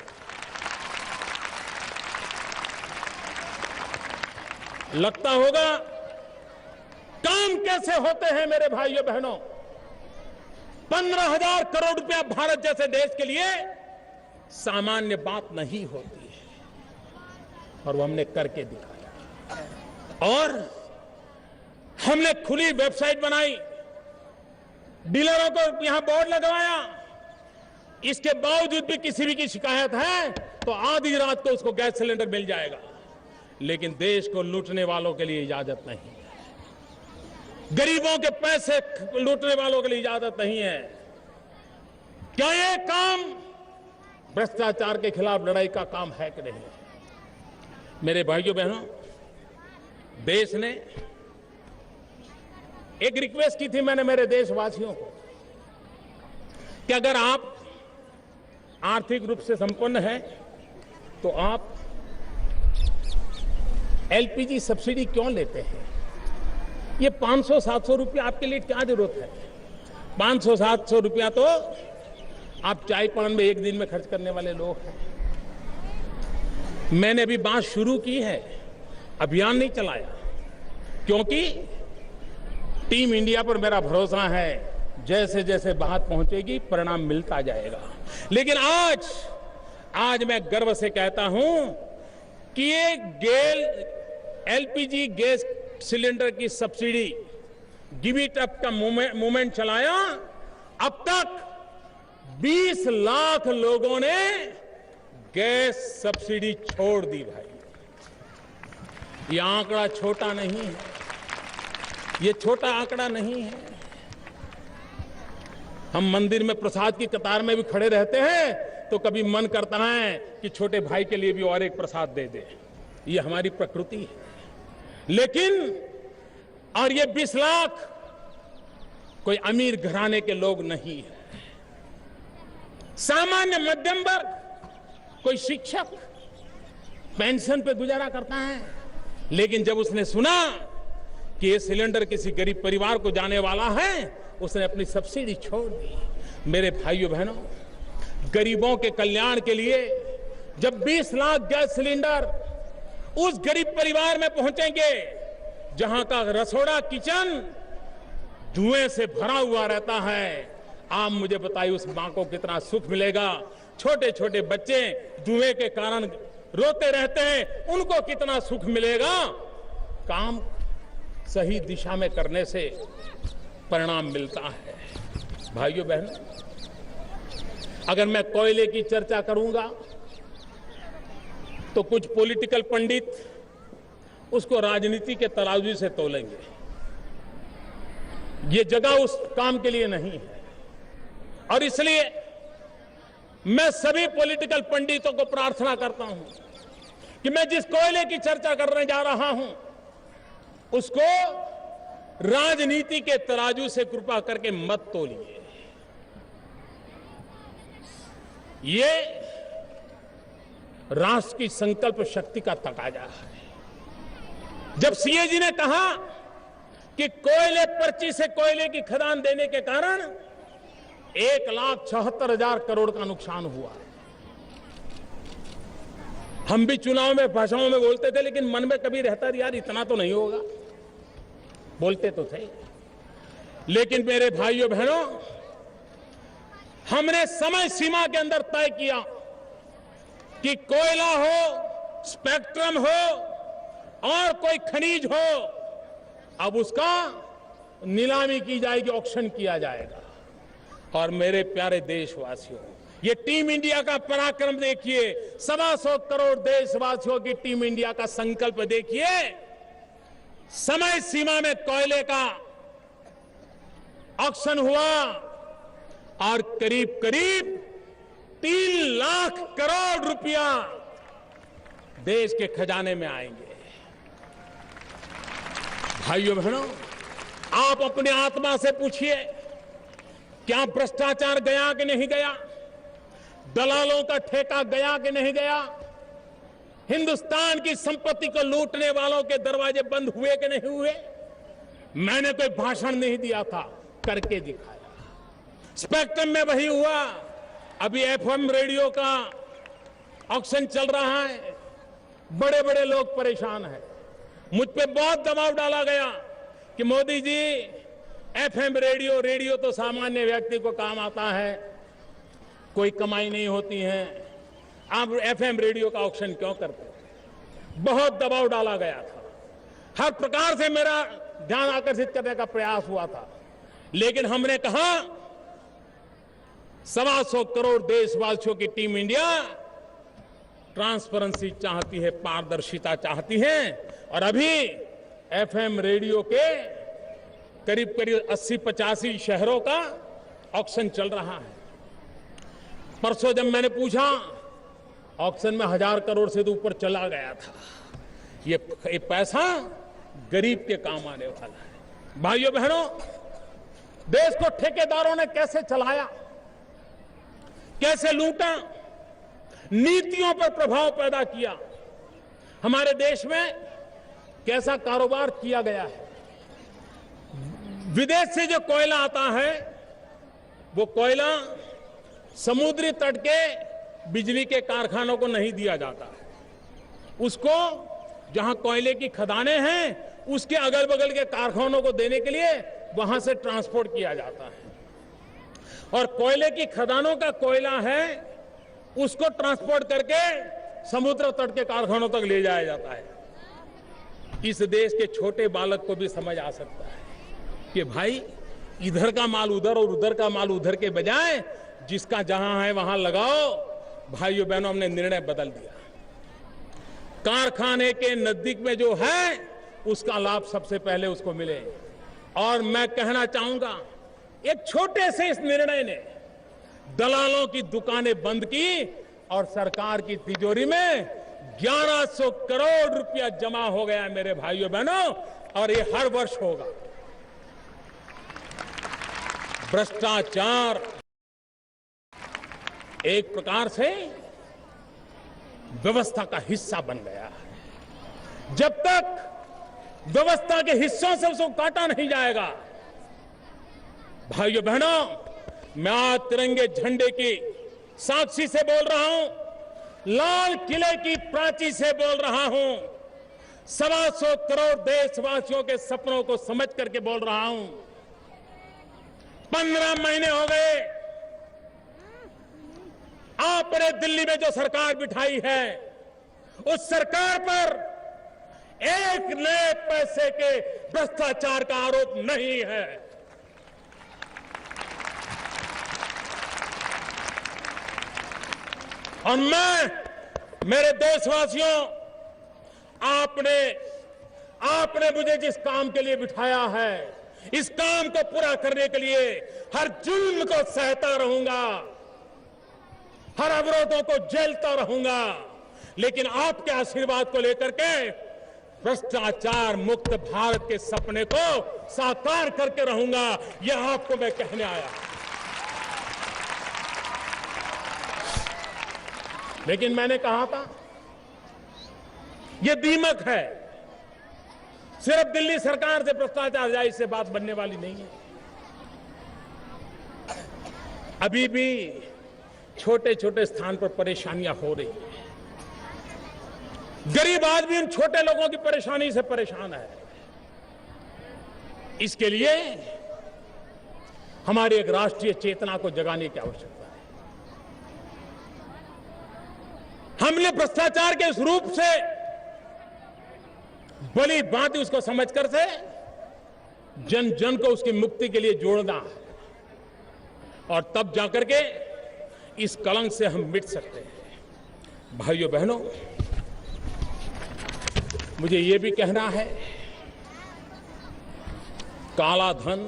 Speaker 1: लगता होगा काम कैसे होते हैं मेरे भाइयों बहनों। 15,000 करोड़ रुपया भारत जैसे देश के लिए सामान्य बात नहीं होती है, और वो हमने करके दिखाया। और हमने खुली वेबसाइट बनाई, डीलरों को यहां बोर्ड लगवाया, इसके बावजूद भी किसी भी की शिकायत है तो आधी रात को उसको गैस सिलेंडर मिल जाएगा। लेकिन देश को लूटने वालों के लिए इजाजत नहीं है, गरीबों के पैसे लूटने वालों के लिए इजाजत नहीं है। क्या ये काम भ्रष्टाचार के खिलाफ लड़ाई का काम है कि नहीं? मेरे भाइयों बहनों, देश ने एक रिक्वेस्ट की थी मैंने मेरे देशवासियों को कि अगर आप आर्थिक रूप से संपन्न हैं तो आप एलपीजी सब्सिडी क्यों लेते हैं? ये 500-700 रुपया आपके लिए क्या जरूरत है? 500-700 रुपया तो आप चाय पान में एक दिन में खर्च करने वाले लोग हैं। मैंने अभी बात शुरू की है, अभियान नहीं चलाया, क्योंकि टीम इंडिया पर मेरा भरोसा है, जैसे जैसे बात पहुंचेगी परिणाम मिलता जाएगा। लेकिन आज मैं गर्व से कहता हूं कि ये एलपीजी गैस सिलेंडर की सब्सिडी गिव इट अप का मूवमेंट चलाया, अब तक 20 लाख लोगों ने गैस सब्सिडी छोड़ दी। भाई, ये आंकड़ा छोटा नहीं है, ये छोटा आंकड़ा नहीं है। हम मंदिर में प्रसाद की कतार में भी खड़े रहते हैं तो कभी मन करता है कि छोटे भाई के लिए भी और एक प्रसाद दे दे, ये हमारी प्रकृति है। लेकिन और ये 20 लाख कोई अमीर घराने के लोग नहीं है, सामान्य मध्यम वर्ग, कोई शिक्षक पेंशन पे गुजारा करता है। लेकिन जब उसने सुना कि ये सिलेंडर किसी गरीब परिवार को जाने वाला है, उसने अपनी सब्सिडी छोड़ दी। मेरे भाइयों बहनों, गरीबों के कल्याण के लिए जब 20 लाख गैस सिलेंडर उस गरीब परिवार में पहुंचेंगे जहां का रसोड़ा किचन धुएं से भरा हुआ रहता है, आप मुझे बताइए उस मां को कितना सुख मिलेगा। छोटे छोटे बच्चे धुएं के कारण रोते रहते हैं, उनको कितना सुख मिलेगा। काम सही दिशा में करने से परिणाम मिलता है। भाइयों बहनों, अगर मैं कोयले की चर्चा करूंगा तो कुछ पॉलिटिकल पंडित उसको राजनीति के तराजू से तोलेंगे। ये जगह उस काम के लिए नहीं है, और इसलिए मैं सभी पॉलिटिकल पंडितों को प्रार्थना करता हूं कि मैं जिस कोयले की चर्चा करने जा रहा हूं उसको राजनीति के तराजू से कृपा करके मत तोलिए। ये राष्ट्र की संकल्प शक्ति का तकाजा है। जब सीएजी ने कहा कि कोयले पर्ची से कोयले की खदान देने के कारण 1,76,000 करोड़ का नुकसान हुआ। हम भी चुनाव में भाषणों में बोलते थे, लेकिन मन में कभी रहता यार इतना तो नहीं होगा, बोलते तो थे। लेकिन मेरे भाइयों बहनों, हमने समय सीमा के अंदर तय किया कि कोयला हो, स्पेक्ट्रम हो और कोई खनिज हो, अब उसका नीलामी की जाएगी, ऑक्शन किया जाएगा। और मेरे प्यारे देशवासियों, ये टीम इंडिया का पराक्रम देखिए, 125 करोड़ देशवासियों की टीम इंडिया का संकल्प देखिए। समय सीमा में कोयले का ऑक्शन हुआ और करीब करीब 3 लाख करोड़ रुपया देश के खजाने में आएंगे। भाइयों बहनों, आप अपने आत्मा से पूछिए, क्या भ्रष्टाचार गया कि नहीं गया? दलालों का ठेका गया कि नहीं गया? हिंदुस्तान की संपत्ति को लूटने वालों के दरवाजे बंद हुए कि नहीं हुए? मैंने कोई भाषण नहीं दिया था, करके दिखाया। स्पेक्ट्रम में वही हुआ। अभी एफएम रेडियो का ऑक्शन चल रहा है, बड़े बड़े लोग परेशान हैं। मुझ पे बहुत दबाव डाला गया कि मोदी जी, एफएम रेडियो तो सामान्य व्यक्ति को काम आता है, कोई कमाई नहीं होती है, आप एफएम रेडियो का ऑक्शन क्यों करते हैं? बहुत दबाव डाला गया था, हर प्रकार से मेरा ध्यान आकर्षित करने का प्रयास हुआ था। लेकिन हमने कहा 125 करोड़ देशवासियों की टीम इंडिया ट्रांसपेरेंसी चाहती है, पारदर्शिता चाहती है। और अभी एफएम रेडियो के करीब करीब 80-85 शहरों का ऑक्शन चल रहा है। परसों जब मैंने पूछा, ऑक्शन में 1000 करोड़ से तो ऊपर चला गया था। ये पैसा गरीब के काम आने वाला है। भाइयों बहनों, देश को ठेकेदारों ने कैसे चलाया, कैसे लूटा, नीतियों पर प्रभाव पैदा किया, हमारे देश में कैसा कारोबार किया गया है। विदेश से जो कोयला आता है, वो कोयला समुद्री तट के बिजली के कारखानों को नहीं दिया जाता है। उसको जहां कोयले की खदानें हैं, उसके अगल बगल के कारखानों को देने के लिए वहां से ट्रांसपोर्ट किया जाता है। और कोयले की खदानों का कोयला है, उसको ट्रांसपोर्ट करके समुद्र तट के कारखानों तक ले जाया जाता है। इस देश के छोटे बालक को भी समझ आ सकता है कि भाई, इधर का माल उधर और उधर का माल उधर के बजाय जिसका जहां है वहां लगाओ। भाइयों बहनों, हमने निर्णय बदल दिया। कारखाने के नजदीक में जो है, उसका लाभ सबसे पहले उसको मिले। और मैं कहना चाहूंगा, एक छोटे से इस निर्णय ने दलालों की दुकानें बंद की और सरकार की तिजोरी में 1100 करोड़ रुपया जमा हो गया है मेरे भाइयों बहनों, और ये हर वर्ष होगा। भ्रष्टाचार एक प्रकार से व्यवस्था का हिस्सा बन गया है। जब तक व्यवस्था के हिस्सों से उसको काटा नहीं जाएगा, भाइयों बहनों, मैं आज तिरंगे झंडे की साक्षी से बोल रहा हूं, लाल किले की प्राची से बोल रहा हूं, 125 करोड़ देशवासियों के सपनों को समझ करके बोल रहा हूं। 15 महीने हो गए आपने दिल्ली में जो सरकार बिठाई है, उस सरकार पर एक नए पैसे के भ्रष्टाचार का आरोप नहीं है। और मैं, मेरे देशवासियों, आपने मुझे जिस काम के लिए बिठाया है, इस काम को पूरा करने के लिए हर जुल्म को सहता रहूंगा, हर अवरोधों को झेलता रहूंगा, लेकिन आपके आशीर्वाद को लेकर के भ्रष्टाचार मुक्त भारत के सपने को साकार करके रहूंगा। यह आपको मैं कहने आया। लेकिन मैंने कहा था, यह दीमक है, सिर्फ दिल्ली सरकार से भ्रष्टाचार जाए इससे बात बनने वाली नहीं है। अभी भी छोटे छोटे स्थान पर परेशानियां हो रही हैं। गरीब आदमी उन छोटे लोगों की परेशानी से परेशान है। इसके लिए हमारी एक राष्ट्रीय चेतना को जगाने की आवश्यकता है। हमने भ्रष्टाचार के इस रूप से भली भांति उसको समझकर से जन जन को उसकी मुक्ति के लिए जोड़ना है, और तब जाकर के इस कलंक से हम मिट सकते हैं। भाइयों बहनों, मुझे ये भी कहना है, काला धन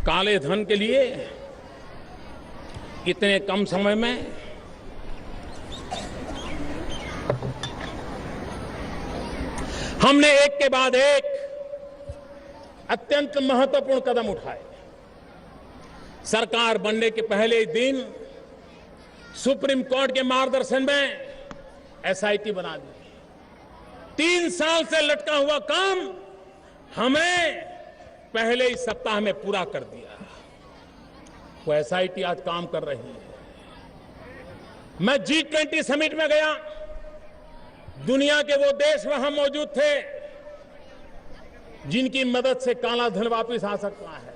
Speaker 1: काले धन के लिए इतने कम समय में हमने एक के बाद एक अत्यंत महत्वपूर्ण कदम उठाए। सरकार बनने के पहले ही दिन सुप्रीम कोर्ट के मार्गदर्शन में एसआईटी बना दी। 3 साल से लटका हुआ काम हमें पहले ही सप्ताह में पूरा कर दिया। वो एसआईटी आज काम कर रही है। मैं G20 समिट में गया, दुनिया के वो देश वहां मौजूद थे जिनकी मदद से काला धन वापस आ सकता है।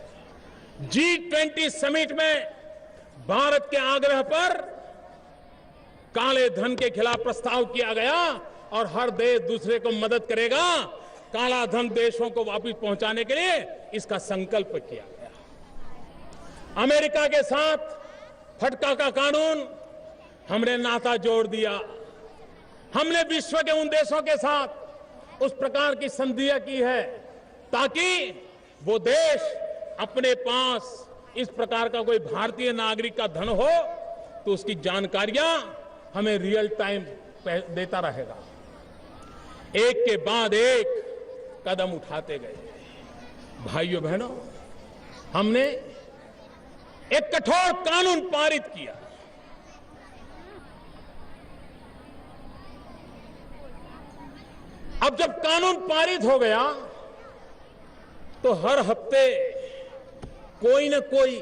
Speaker 1: G20 समिट में भारत के आग्रह पर काले धन के खिलाफ प्रस्ताव किया गया और हर देश दूसरे को मदद करेगा काला धन देशों को वापस पहुंचाने के लिए, इसका संकल्प किया गया। अमेरिका के साथ फटका का कानून हमने नाता जोड़ दिया। हमने विश्व के उन देशों के साथ उस प्रकार की संधियां की है ताकि वो देश अपने पास इस प्रकार का कोई भारतीय नागरिक का धन हो तो उसकी जानकारियां हमें रियल टाइम देता रहेगा। एक के बाद एक कदम उठाते गए। भाइयों बहनों, हमने एक कठोर कानून पारित किया। अब जब कानून पारित हो गया तो हर हफ्ते कोई न कोई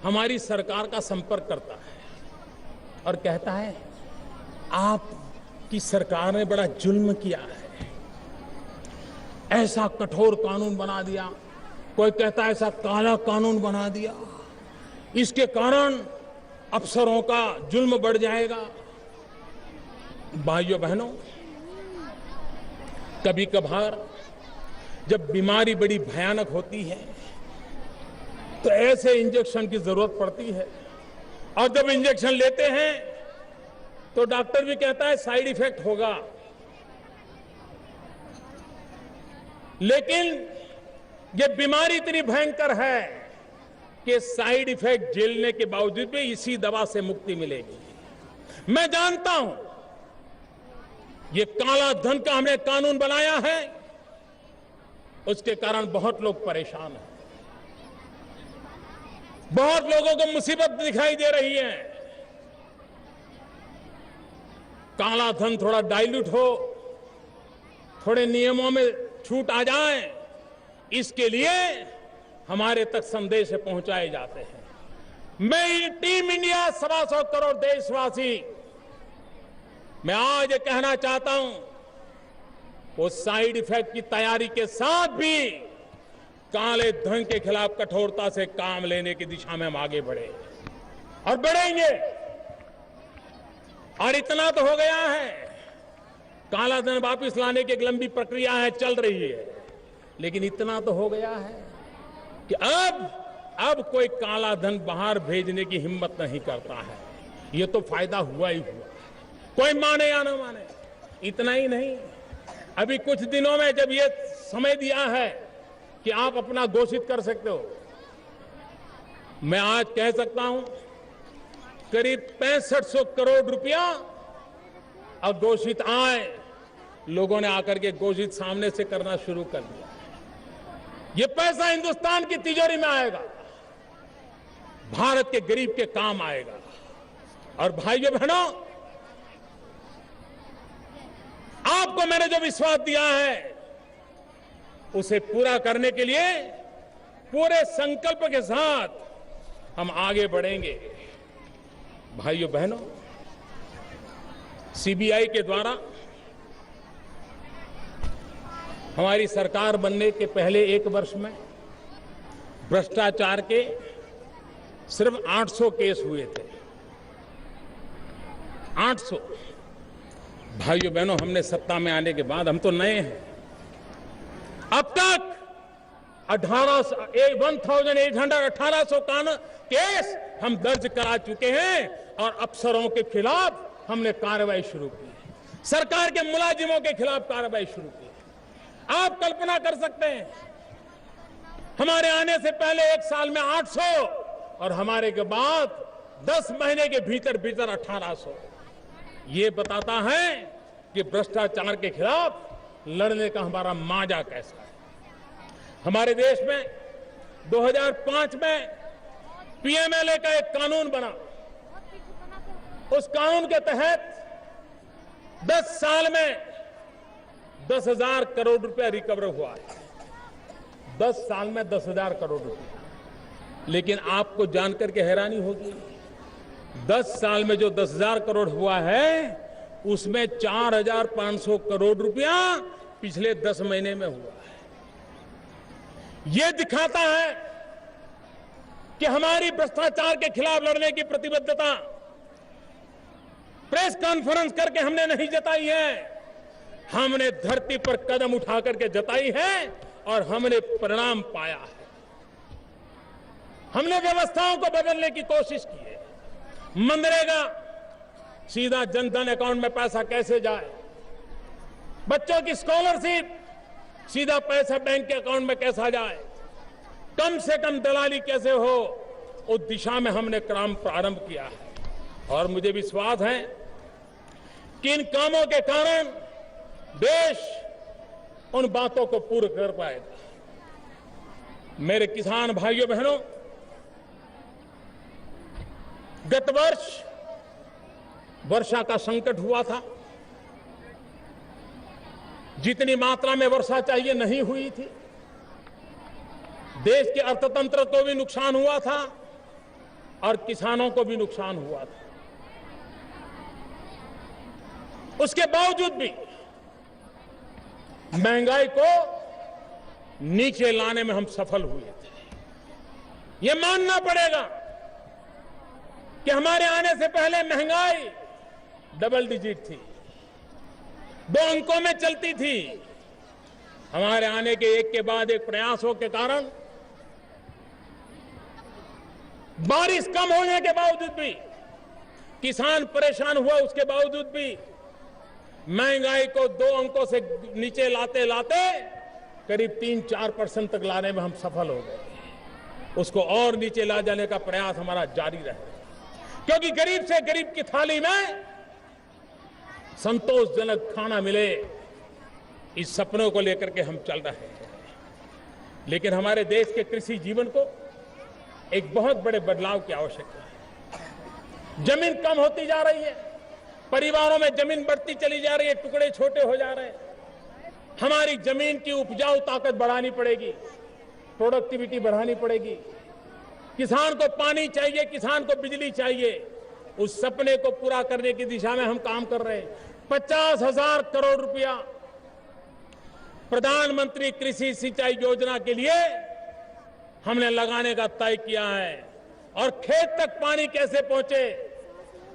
Speaker 1: हमारी सरकार का संपर्क करता है और कहता है, आपकी सरकार ने बड़ा जुल्म किया है, ऐसा कठोर कानून बना दिया। कोई कहता है ऐसा काला कानून बना दिया, इसके कारण अफसरों का जुल्म बढ़ जाएगा। भाइयों बहनों, कभी कभार जब बीमारी बड़ी भयानक होती है तो ऐसे इंजेक्शन की जरूरत पड़ती है, और जब इंजेक्शन लेते हैं तो डॉक्टर भी कहता है साइड इफेक्ट होगा। लेकिन ये बीमारी इतनी भयंकर है कि साइड इफेक्ट झेलने के बावजूद भी इसी दवा से मुक्ति मिलेगी। मैं जानता हूं ये काला धन का हमने कानून बनाया है, उसके कारण बहुत लोग परेशान हैं, बहुत लोगों को मुसीबत दिखाई दे रही है। काला धन थोड़ा डाइल्यूट हो, थोड़े नियमों में छूट आ जाए, इसके लिए हमारे तक संदेश पहुंचाए जाते हैं। मैं टीम इंडिया 125 करोड़ देशवासी, मैं आज ये कहना चाहता हूं, वो साइड इफेक्ट की तैयारी के साथ भी काले धन के खिलाफ कठोरता से काम लेने की दिशा में हम आगे बढ़े और बढ़ेंगे। और इतना तो हो गया है, काला धन वापस लाने की एक लंबी प्रक्रिया है, चल रही है, लेकिन इतना तो हो गया है कि अब कोई काला धन बाहर भेजने की हिम्मत नहीं करता है। ये तो फायदा हुआ ही हुआ, कोई माने या न माने। इतना ही नहीं, अभी कुछ दिनों में जब ये समय दिया है कि आप अपना घोषित कर सकते हो। मैं आज कह सकता हूं करीब 6500 करोड़ रुपया अघोषित आय लोगों ने आकर के घोषित सामने से करना शुरू कर दिया। ये पैसा हिंदुस्तान की तिजोरी में आएगा, भारत के गरीब के काम आएगा। और भाइयों बहनों, आपको मैंने जो विश्वास दिया है उसे पूरा करने के लिए पूरे संकल्प के साथ हम आगे बढ़ेंगे। भाइयों बहनों, सीबीआई के द्वारा हमारी सरकार बनने के पहले 1 वर्ष में भ्रष्टाचार के सिर्फ 800 केस हुए थे। 800। भाइयों बहनों, हमने सत्ता में आने के बाद, हम तो नए हैं, अब तक 1800 केस हम दर्ज करा चुके हैं और अफसरों के खिलाफ हमने कार्रवाई शुरू की, सरकार के मुलाजिमों के खिलाफ कार्रवाई शुरू की। आप कल्पना कर सकते हैं, हमारे आने से पहले 1 साल में 800 और हमारे के बाद 10 महीने के भीतर भीतर 1800। ये बताता है कि भ्रष्टाचार के खिलाफ लड़ने का हमारा मांझा कैसा है। हमारे देश में 2005 में पीएमएलए का एक कानून बना। उस कानून के तहत 10 साल में 10,000 करोड़ रुपया रिकवर हुआ है। 10 साल में 10,000 करोड़ रुपया। लेकिन आपको जानकर के हैरानी होगी, 10 साल में जो 10,000 करोड़ हुआ है उसमें 4,500 करोड़ रुपया पिछले 10 महीने में हुआ है। यह दिखाता है कि हमारी भ्रष्टाचार के खिलाफ लड़ने की प्रतिबद्धता प्रेस कॉन्फ्रेंस करके हमने नहीं जताई है, हमने धरती पर कदम उठा करके जताई है और हमने परिणाम पाया है। हमने व्यवस्थाओं को बदलने की कोशिश की है। मनरेगा, सीधा जनधन अकाउंट में पैसा कैसे जाए, बच्चों की स्कॉलरशिप, सीधा पैसा बैंक के अकाउंट में कैसा जाए, कम से कम दलाली कैसे हो, उस दिशा में हमने काम प्रारंभ किया है। और मुझे विश्वास है कि इन कामों के कारण देश उन बातों को पूरा कर पाएगा। मेरे किसान भाइयों बहनों, गत वर्ष वर्षा का संकट हुआ था। जितनी मात्रा में वर्षा चाहिए नहीं हुई थी। देश के अर्थतंत्र को भी नुकसान हुआ था और किसानों को भी नुकसान हुआ था। उसके बावजूद भी महंगाई को नीचे लाने में हम सफल हुए थे। यह मानना पड़ेगा कि हमारे आने से पहले महंगाई डबल डिजिट थी, 2 अंकों में चलती थी। हमारे आने के एक के बाद एक प्रयासों के कारण बारिश कम होने के बावजूद भी, किसान परेशान हुआ, उसके बावजूद भी महंगाई को 2 अंकों से नीचे लाते लाते करीब 3-4% तक लाने में हम सफल हो गए। उसको और नीचे ला जाने का प्रयास हमारा जारी रहेगा, क्योंकि गरीब से गरीब की थाली में संतोषजनक खाना मिले, इस सपनों को लेकर के हम चल रहे हैं। लेकिन हमारे देश के कृषि जीवन को एक बहुत बड़े बदलाव की आवश्यकता है। जमीन कम होती जा रही है, परिवारों में जमीन बढ़ती चली जा रही है, टुकड़े छोटे हो जा रहे हैं। हमारी जमीन की उपजाऊ ताकत बढ़ानी पड़ेगी, प्रोडक्टिविटी बढ़ानी पड़ेगी। किसान को पानी चाहिए, किसान को बिजली चाहिए। उस सपने को पूरा करने की दिशा में हम काम कर रहे हैं। 50,000 करोड़ रुपया प्रधानमंत्री कृषि सिंचाई योजना के लिए हमने लगाने का तय किया है। और खेत तक पानी कैसे पहुंचे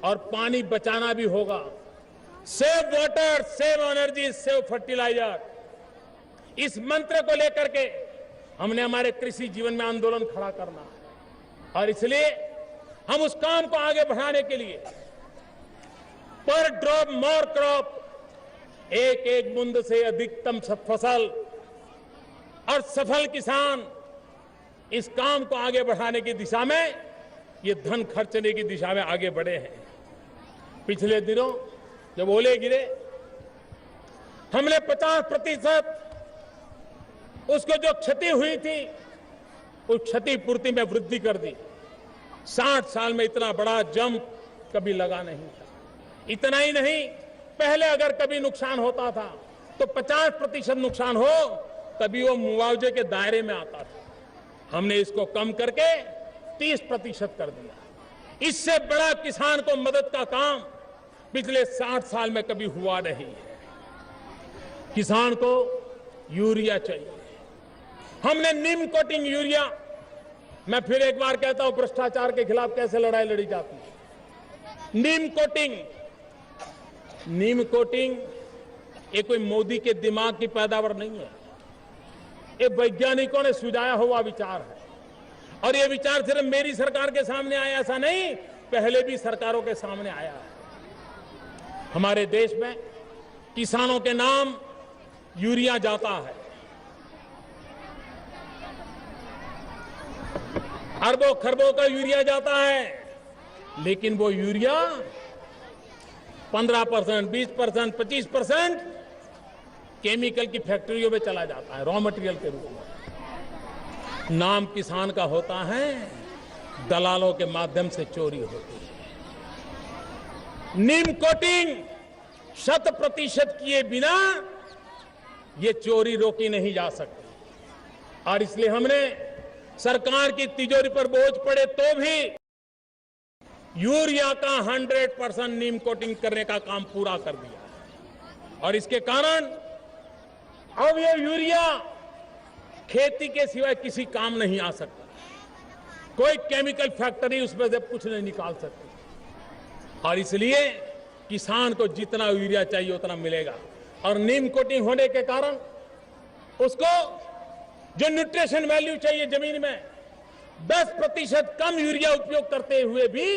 Speaker 1: और पानी बचाना भी होगा। Save water, save energy, save fertiliser, इस मंत्र को लेकर के हमने हमारे कृषि जीवन में आंदोलन खड़ा करना है। और इसलिए हम उस काम को आगे बढ़ाने के लिए पर ड्रॉप मोर क्रॉप, एक एक बूंद से अधिकतम फसल, और सफल किसान इस काम को आगे बढ़ाने की दिशा में, ये धन खर्चने की दिशा में आगे बढ़े हैं। पिछले दिनों जब ओले गिरे, हमने 50% उसको जो क्षति हुई थी उस क्षतिपूर्ति में वृद्धि कर दी। 60 साल में इतना बड़ा जंप कभी लगा नहीं था। इतना ही नहीं, पहले अगर कभी नुकसान होता था तो 50% नुकसान हो तभी वो मुआवजे के दायरे में आता था। हमने इसको कम करके 30% कर दिया। इससे बड़ा किसान को मदद का काम पिछले 60 साल में कभी हुआ नहीं है। किसान को यूरिया चाहिए। हमने नीम कोटिंग यूरिया, मैं फिर एक बार कहता हूं, भ्रष्टाचार के खिलाफ कैसे लड़ाई लड़ी जाती है। नीम कोटिंग ये कोई मोदी के दिमाग की पैदावार नहीं है। ये वैज्ञानिकों ने सुझाया हुआ विचार है। और ये विचार सिर्फ मेरी सरकार के सामने आया ऐसा नहीं, पहले भी सरकारों के सामने आया है। हमारे देश में किसानों के नाम यूरिया जाता है। अरबों खरबों का यूरिया जाता है, लेकिन वो यूरिया 15%, 20%, 25% केमिकल की फैक्ट्रियों में चला जाता है, रॉ मटेरियल के रूप में। नाम किसान का होता है, दलालों के माध्यम से चोरी होती है। नीम कोटिंग 100% किए बिना ये चोरी रोकी नहीं जा सकती। और इसलिए हमने सरकार की तिजोरी पर बोझ पड़े तो भी यूरिया का 100% नीम कोटिंग करने का काम पूरा कर दिया। और इसके कारण अब ये यूरिया खेती के सिवाय किसी काम नहीं आ सकता। कोई केमिकल फैक्ट्री उसमें से कुछ नहीं निकाल सकती। और इसलिए किसान को जितना यूरिया चाहिए उतना मिलेगा। और नीम कोटिंग होने के कारण उसको जो न्यूट्रिशन वैल्यू चाहिए जमीन में, 10% कम यूरिया उपयोग करते हुए भी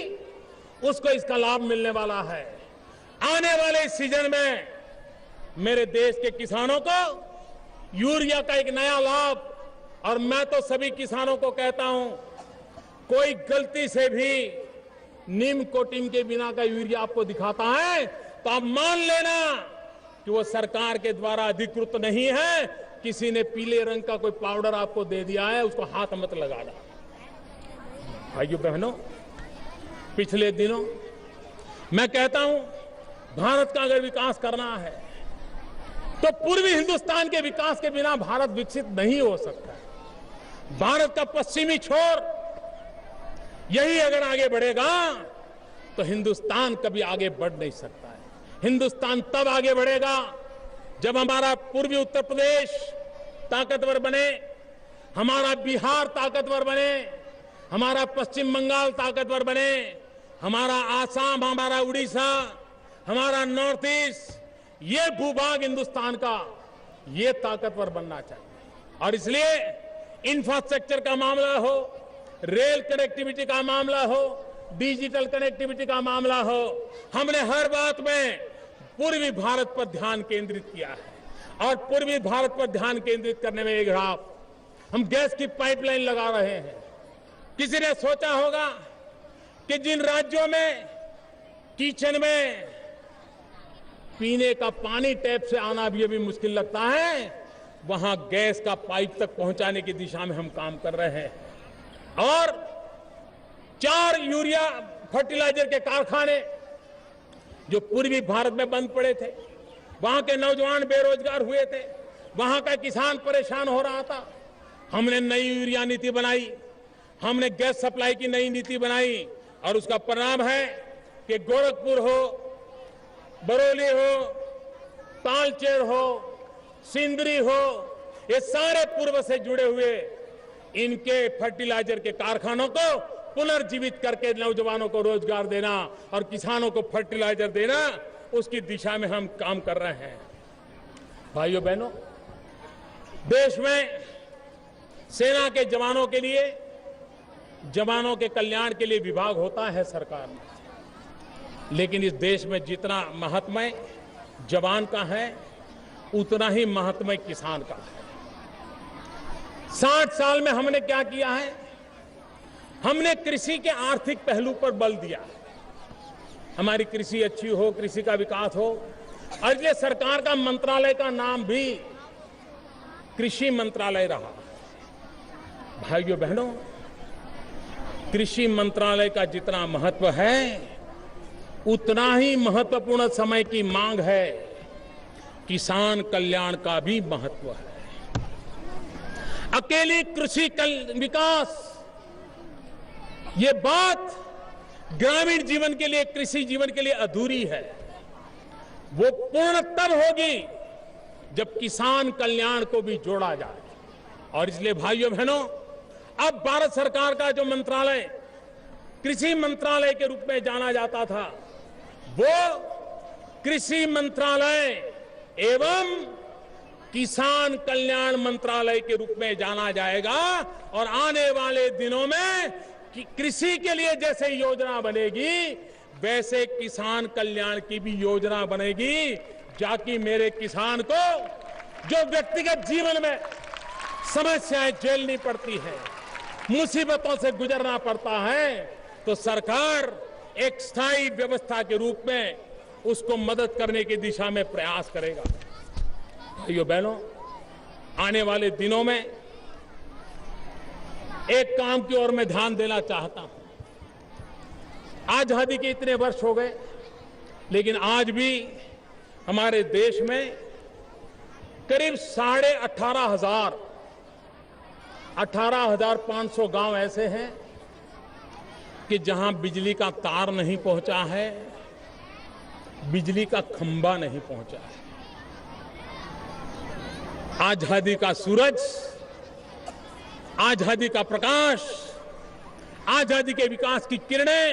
Speaker 1: उसको इसका लाभ मिलने वाला है। आने वाले सीजन में मेरे देश के किसानों को यूरिया का एक नया लाभ, और मैं तो सभी किसानों को कहता हूं, कोई गलती से भी नीम कोटिंग के बिना का यूरिया आपको दिखाता है तो आप मान लेना कि वो सरकार के द्वारा अधिकृत नहीं है। किसी ने पीले रंग का कोई पाउडर आपको दे दिया है, उसको हाथ मत लगाना। भाइयों बहनों, पिछले दिनों मैं कहता हूं, भारत का अगर विकास करना है तो पूर्वी हिंदुस्तान के विकास के बिना भारत विकसित नहीं हो सकता। भारत का पश्चिमी छोर यही अगर आगे बढ़ेगा तो हिंदुस्तान कभी आगे बढ़ नहीं सकता है। हिंदुस्तान तब आगे बढ़ेगा जब हमारा पूर्वी उत्तर प्रदेश ताकतवर बने, हमारा बिहार ताकतवर बने, हमारा पश्चिम बंगाल ताकतवर बने, हमारा आसाम, हमारा उड़ीसा, हमारा नॉर्थ ईस्ट, ये भूभाग हिंदुस्तान का ये ताकतवर बनना चाहिए। और इसलिए इंफ्रास्ट्रक्चर का मामला हो, रेल कनेक्टिविटी का मामला हो, डिजिटल कनेक्टिविटी का मामला हो, हमने हर बात में पूर्वी भारत पर ध्यान केंद्रित किया है। और पूर्वी भारत पर ध्यान केंद्रित करने में एक राह हम गैस की पाइपलाइन लगा रहे हैं। किसी ने सोचा होगा कि जिन राज्यों में किचन में पीने का पानी टैप से आना भी मुश्किल लगता है, वहां गैस का पाइप तक पहुंचाने की दिशा में हम काम कर रहे हैं। और 4 यूरिया फर्टिलाइजर के कारखाने जो पूर्वी भारत में बंद पड़े थे, वहां के नौजवान बेरोजगार हुए थे, वहां का किसान परेशान हो रहा था। हमने नई यूरिया नीति बनाई, हमने गैस सप्लाई की नई नीति बनाई, और उसका परिणाम है कि गोरखपुर हो, बरौली हो, तालचेर हो, सिंदरी हो, ये सारे पूर्व से जुड़े हुए इनके फर्टिलाइजर के कारखानों को पुनर्जीवित करके नौजवानों को रोजगार देना और किसानों को फर्टिलाइजर देना, उसकी दिशा में हम काम कर रहे हैं। भाइयों बहनों, देश में सेना के जवानों के लिए, जवानों के कल्याण के लिए विभाग होता है सरकार में, लेकिन इस देश में जितना महात्म्य जवान का है उतना ही महात्म्य किसान का है। 60 साल में हमने क्या किया है? हमने कृषि के आर्थिक पहलू पर बल दिया। हमारी कृषि अच्छी हो, कृषि का विकास हो, और इसलिए सरकार का मंत्रालय का नाम भी कृषि मंत्रालय रहा। भाइयों बहनों, कृषि मंत्रालय का जितना महत्व है, उतना ही महत्वपूर्ण समय की मांग है किसान कल्याण का भी महत्व है। अकेली कृषि विकास, ये बात ग्रामीण जीवन के लिए, कृषि जीवन के लिए अधूरी है। वो पूर्ण तब होगी जब किसान कल्याण को भी जोड़ा जाए। और इसलिए भाइयों बहनों, अब भारत सरकार का जो मंत्रालय कृषि मंत्रालय के रूप में जाना जाता था, वो कृषि मंत्रालय एवं किसान कल्याण मंत्रालय के रूप में जाना जाएगा। और आने वाले दिनों में कृषि के लिए जैसे योजना बनेगी, वैसे किसान कल्याण की भी योजना बनेगी, जाकि मेरे किसान को जो व्यक्तिगत जीवन में समस्याएं झेलनी पड़ती है, मुसीबतों से गुजरना पड़ता है, तो सरकार एक स्थायी व्यवस्था के रूप में उसको मदद करने की दिशा में प्रयास करेगा। भाइयों बहनों, आने वाले दिनों में एक काम की ओर मैं ध्यान देना चाहता हूं। आजादी के इतने वर्ष हो गए, लेकिन आज भी हमारे देश में करीब 18,500 गांव ऐसे हैं कि जहां बिजली का तार नहीं पहुंचा है, बिजली का खंभा नहीं पहुंचा है। आजादी का सूरज, आजादी का प्रकाश, आजादी के विकास की किरणें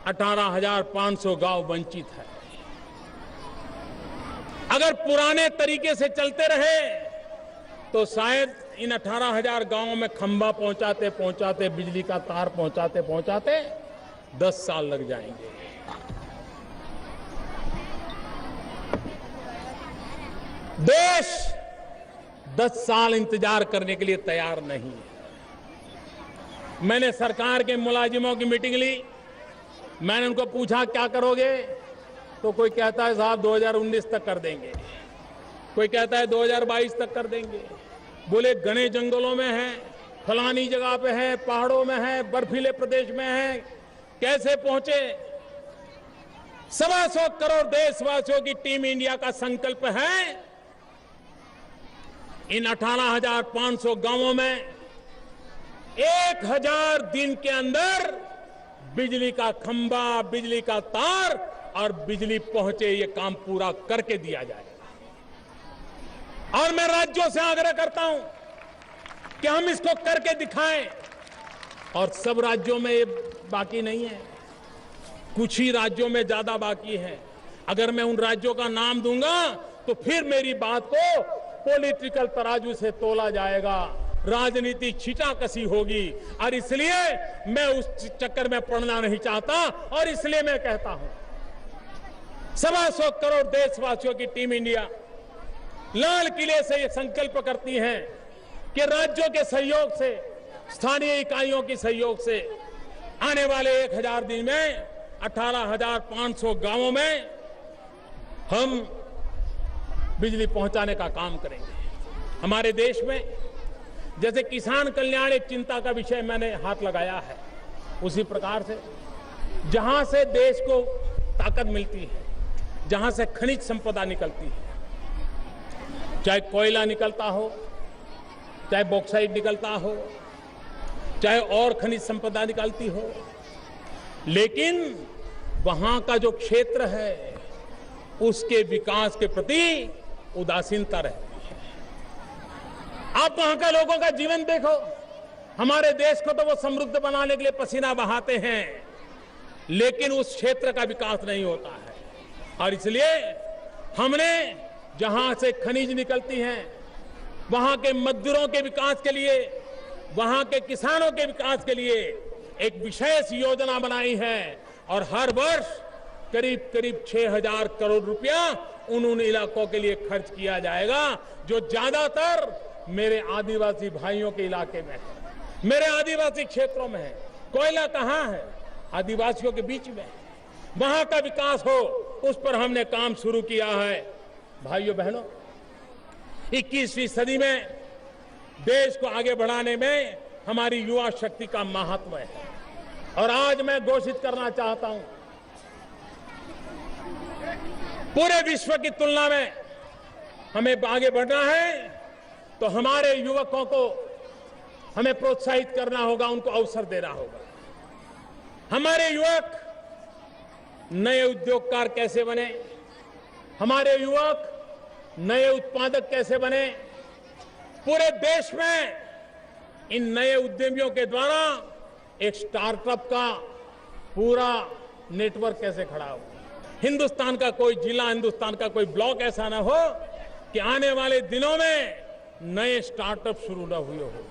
Speaker 1: 18,500 गांव वंचित है। अगर पुराने तरीके से चलते रहे तो शायद इन 18,000 गांवों में खंभा पहुंचाते पहुंचाते, बिजली का तार पहुंचाते पहुंचाते 10 साल लग जाएंगे। देश 10 साल इंतजार करने के लिए तैयार नहीं है। मैंने सरकार के मुलाजिमों की मीटिंग ली। मैंने उनको पूछा क्या करोगे, तो कोई कहता है साहब 2019 तक कर देंगे, कोई कहता है 2022 तक कर देंगे। बोले घने जंगलों में है, फलानी जगह पे है, पहाड़ों में है, बर्फीले प्रदेश में है, कैसे पहुंचे। 125 करोड़ देशवासियों की टीम इंडिया का संकल्प है इन 18,500 गांवों में 1000 दिन के अंदर बिजली का खंभा, बिजली का तार और बिजली पहुंचे, ये काम पूरा करके दिया जाएगा। और मैं राज्यों से आग्रह करता हूं कि हम इसको करके दिखाएं। और सब राज्यों में ये बाकी नहीं है, कुछ ही राज्यों में ज्यादा बाकी है। अगर मैं उन राज्यों का नाम दूंगा तो फिर मेरी बात को पॉलिटिकल तराजू से तोला जाएगा, राजनीति छींटाकशी होगी। और इसलिए मैं उस चक्कर में पड़ना नहीं चाहता। और इसलिए मैं कहता हूं 125 करोड़ देशवासियों की टीम इंडिया लाल किले से ये संकल्प करती है कि राज्यों के सहयोग से, स्थानीय इकाइयों के सहयोग से आने वाले 1000 दिन में 18,500 गांवों में हम बिजली पहुंचाने का काम करेंगे। हमारे देश में जैसे किसान कल्याण एक चिंता का विषय मैंने हाथ लगाया है, उसी प्रकार से जहां से देश को ताकत मिलती है, जहां से खनिज संपदा निकलती है, चाहे कोयला निकलता हो, चाहे बॉक्साइट निकलता हो, चाहे और खनिज संपदा निकलती हो, लेकिन वहां का जो क्षेत्र है उसके विकास के प्रति उदासीनता रहती है। आप वहां के लोगों का जीवन देखो। हमारे देश को तो वो समृद्ध बनाने के लिए पसीना बहाते हैं, लेकिन उस क्षेत्र का विकास नहीं होता है। और इसलिए हमने जहां से खनिज निकलती हैं, वहां के मजदूरों के विकास के लिए, वहां के किसानों के विकास के लिए एक विशेष योजना बनाई है। और हर वर्ष करीब करीब 6,000 करोड़ रुपया उन इलाकों के लिए खर्च किया जाएगा जो ज्यादातर मेरे आदिवासी भाइयों के इलाके में है, मेरे आदिवासी क्षेत्रों में है। कोयला कहाँ है? आदिवासियों के बीच में। वहां का विकास हो, उस पर हमने काम शुरू किया है। भाइयों बहनों, 21वीं सदी में देश को आगे बढ़ाने में हमारी युवा शक्ति का महत्व है। और आज मैं घोषित करना चाहता हूं, पूरे विश्व की तुलना में हमें आगे बढ़ना है तो हमारे युवकों को हमें प्रोत्साहित करना होगा, उनको अवसर देना होगा। हमारे युवक नए उद्योगकार कैसे बने, हमारे युवक नए उत्पादक कैसे बने, पूरे देश में इन नए उद्यमियों के द्वारा एक स्टार्टअप का पूरा नेटवर्क कैसे खड़ा हो। हिंदुस्तान का कोई जिला, हिंदुस्तान का कोई ब्लॉक ऐसा ना हो कि आने वाले दिनों में नए स्टार्टअप शुरू न हुए हो।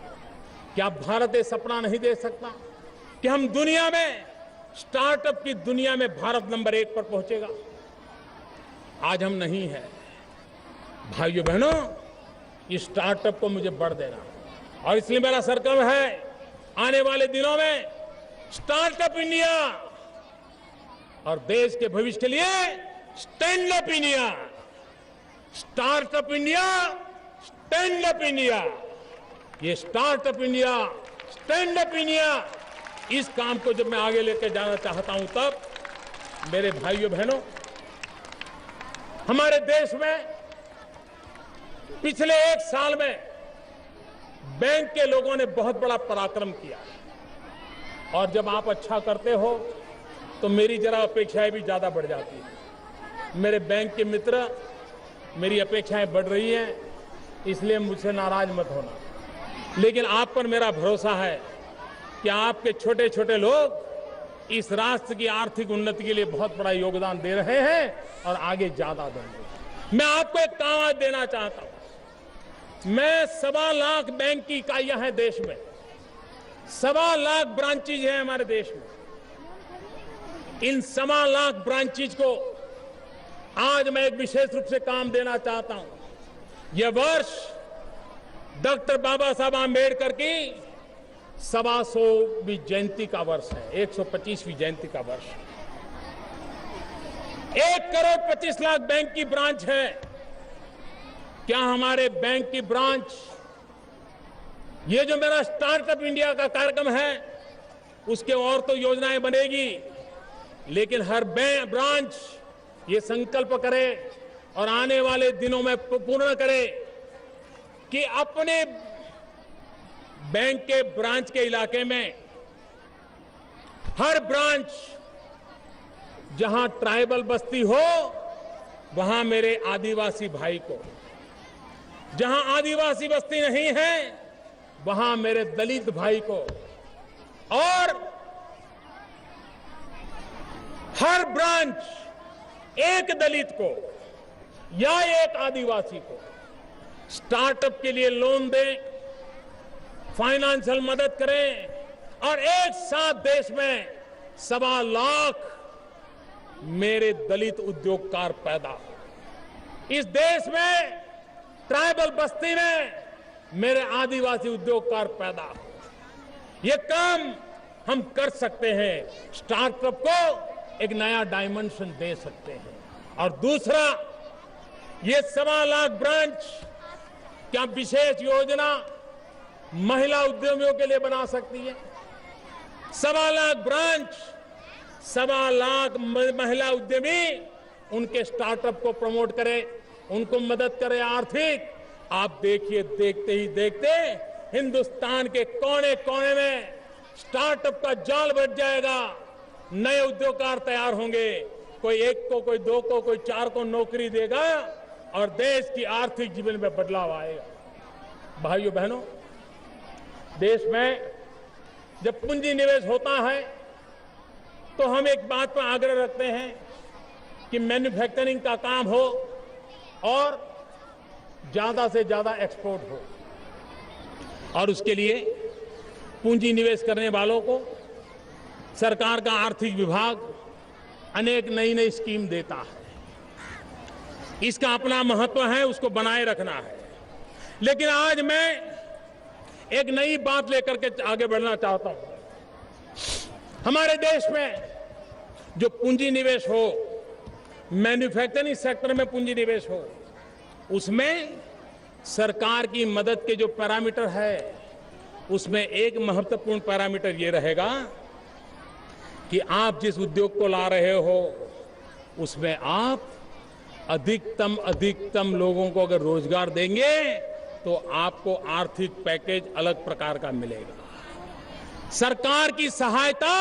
Speaker 1: क्या भारत ये सपना नहीं दे सकता कि हम दुनिया में, स्टार्टअप की दुनिया में भारत नंबर 1 पर पहुंचेगा? आज हम नहीं है। भाइयों बहनों, इस स्टार्टअप को मुझे बढ़ देना और इसलिए मेरा संकल्प है आने वाले दिनों में स्टार्टअप इंडिया और देश के भविष्य के लिए stand up India. Startup India, stand up India. ये startup India, stand up India, इस काम को जब मैं आगे लेकर जाना चाहता हूं तब मेरे भाइयों बहनों, हमारे देश में पिछले 1 साल में बैंक के लोगों ने बहुत बड़ा पराक्रम किया और जब आप अच्छा करते हो तो मेरी जरा अपेक्षाएं भी ज्यादा बढ़ जाती हैं। मेरे बैंक के मित्र, मेरी अपेक्षाएं बढ़ रही हैं, इसलिए मुझसे नाराज मत होना, लेकिन आप पर मेरा भरोसा है कि आपके छोटे छोटे लोग इस राष्ट्र की आर्थिक उन्नति के लिए बहुत बड़ा योगदान दे रहे हैं और आगे ज्यादा देंगे। मैं आपको एक काम आज देना चाहता हूं। मैं 1.25 लाख बैंक की इकाइयां हैं देश में, 1.25 लाख ब्रांचेज हैं हमारे देश में। इन 1.25 लाख ब्रांचेज को आज मैं एक विशेष रूप से काम देना चाहता हूं। यह वर्ष डॉक्टर बाबा साहब आंबेडकर की 125वीं जयंती का वर्ष है, 125वीं जयंती का वर्ष। 1 करोड़ 25 लाख बैंक की ब्रांच है। क्या हमारे बैंक की ब्रांच, ये जो मेरा स्टार्टअप इंडिया का कार्यक्रम है उसके और तो योजनाएं बनेगी, लेकिन हर ब्रांच ये संकल्प करे और आने वाले दिनों में पूर्ण करे कि अपने बैंक के ब्रांच के इलाके में हर ब्रांच, जहां ट्राइबल बस्ती हो वहां मेरे आदिवासी भाई को, जहां आदिवासी बस्ती नहीं है वहां मेरे दलित भाई को, और हर ब्रांच एक दलित को या एक आदिवासी को स्टार्टअप के लिए लोन दें, फाइनेंशियल मदद करें और एक साथ देश में 1.25 लाख मेरे दलित उद्योगकार पैदा हो। इस देश में ट्राइबल बस्ती में मेरे आदिवासी उद्योगकार पैदा हो। ये काम हम कर सकते हैं, स्टार्टअप को एक नया डायमेंशन दे सकते हैं। और दूसरा, ये 1.25 लाख ब्रांच क्या विशेष योजना महिला उद्यमियों के लिए बना सकती है? 1.25 लाख ब्रांच, 1.25 लाख महिला उद्यमी उनके स्टार्टअप को प्रमोट करे, उनको मदद करे आर्थिक। आप देखिए, देखते ही देखते हिंदुस्तान के कोने कोने में स्टार्टअप का जाल बढ़ जाएगा, नए उद्योगकार तैयार होंगे, कोई 1 को, कोई 2 को, कोई 4 को नौकरी देगा और देश की आर्थिक जीवन में बदलाव आएगा। भाइयों बहनों, देश में जब पूंजी निवेश होता है तो हम एक बात पर आग्रह रखते हैं कि मैन्युफैक्चरिंग का काम हो और ज्यादा से ज्यादा एक्सपोर्ट हो, और उसके लिए पूंजी निवेश करने वालों को सरकार का आर्थिक विभाग अनेक नई नई स्कीम देता है। इसका अपना महत्व है, उसको बनाए रखना है। लेकिन आज मैं एक नई बात लेकर के आगे बढ़ना चाहता हूं। हमारे देश में जो पूंजी निवेश हो, मैन्युफैक्चरिंग सेक्टर में पूंजी निवेश हो, उसमें सरकार की मदद के जो पैरामीटर है, उसमें एक महत्वपूर्ण पैरामीटर ये रहेगा कि आप जिस उद्योग को ला रहे हो उसमें आप अधिकतम लोगों को अगर रोजगार देंगे तो आपको आर्थिक पैकेज अलग प्रकार का मिलेगा। सरकार की सहायता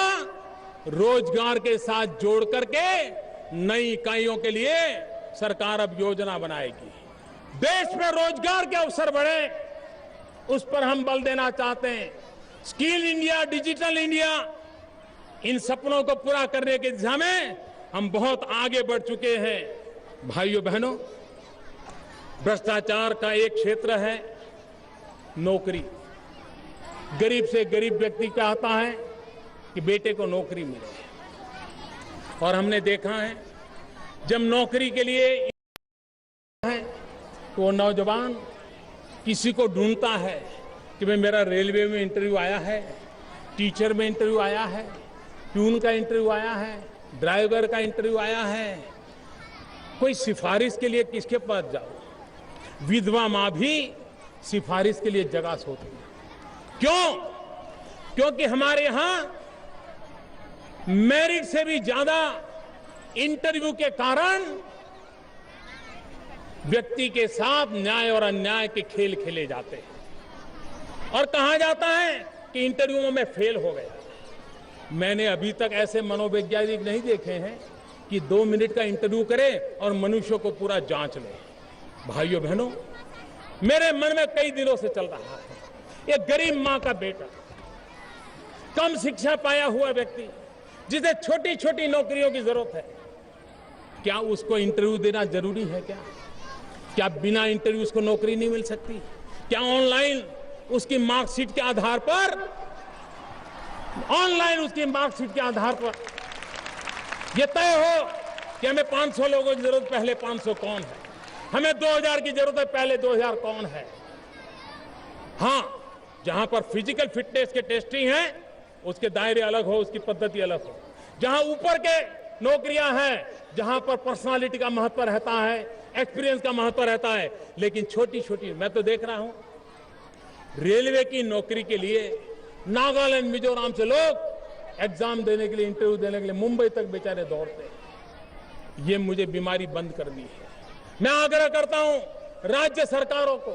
Speaker 1: रोजगार के साथ जोड़ करके नई इकाइयों के लिए सरकार अब योजना बनाएगी। देश में रोजगार के अवसर बढ़े, उस पर हम बल देना चाहते हैं। स्किल इंडिया, डिजिटल इंडिया, इन सपनों को पूरा करने की दिशा में हम बहुत आगे बढ़ चुके हैं। भाइयों बहनों, भ्रष्टाचार का एक क्षेत्र है नौकरी। गरीब से गरीब व्यक्ति चाहता है कि बेटे को नौकरी मिले, और हमने देखा है जब नौकरी के लिए है तो वो नौजवान किसी को ढूंढता है कि भाई मेरा रेलवे में इंटरव्यू आया है, टीचर में इंटरव्यू आया है, प्यून का इंटरव्यू आया है, ड्राइवर का इंटरव्यू आया है, कोई सिफारिश के लिए किसके पास जाओ। विधवा मां भी सिफारिश के लिए जगह सोती है। क्यों? क्योंकि हमारे यहां मेरिट से भी ज्यादा इंटरव्यू के कारण व्यक्ति के साथ न्याय और अन्याय के खेल खेले जाते हैं और कहा जाता है कि इंटरव्यू में फेल हो गया। मैंने अभी तक ऐसे मनोवैज्ञानिक नहीं देखे हैं कि 2 मिनट का इंटरव्यू करे और मनुष्य को पूरा जांच ले। भाइयों बहनों, मेरे मन में कई दिनों से चल रहा है, ये गरीब मां का बेटा, कम शिक्षा पाया हुआ व्यक्ति, जिसे छोटी छोटी नौकरियों की जरूरत है, क्या उसको इंटरव्यू देना जरूरी है? क्या बिना इंटरव्यू उसको नौकरी नहीं मिल सकती? क्या ऑनलाइन उसकी मार्कशीट के आधार पर यह तय हो कि हमें 500 लोगों की जरूरत, पहले 500 कौन है? हमें 2000 की जरूरत है, पहले 2000 कौन है? हां, जहां पर फिजिकल फिटनेस के टेस्टिंग है उसके दायरे अलग हो, उसकी पद्धति अलग हो। जहां ऊपर के नौकरियां हैं, जहां पर पर्सनालिटी का महत्व रहता है, एक्सपीरियंस का महत्व रहता है, लेकिन छोटी छोटी, मैं तो देख रहा हूं रेलवे की नौकरी के लिए नागालैंड, मिजोरम से लोग एग्जाम देने के लिए, इंटरव्यू देने के लिए मुंबई तक बेचारे दौड़ते हैं। ये मुझे बीमारी बंद करनी है। मैं आग्रह करता हूं राज्य सरकारों को,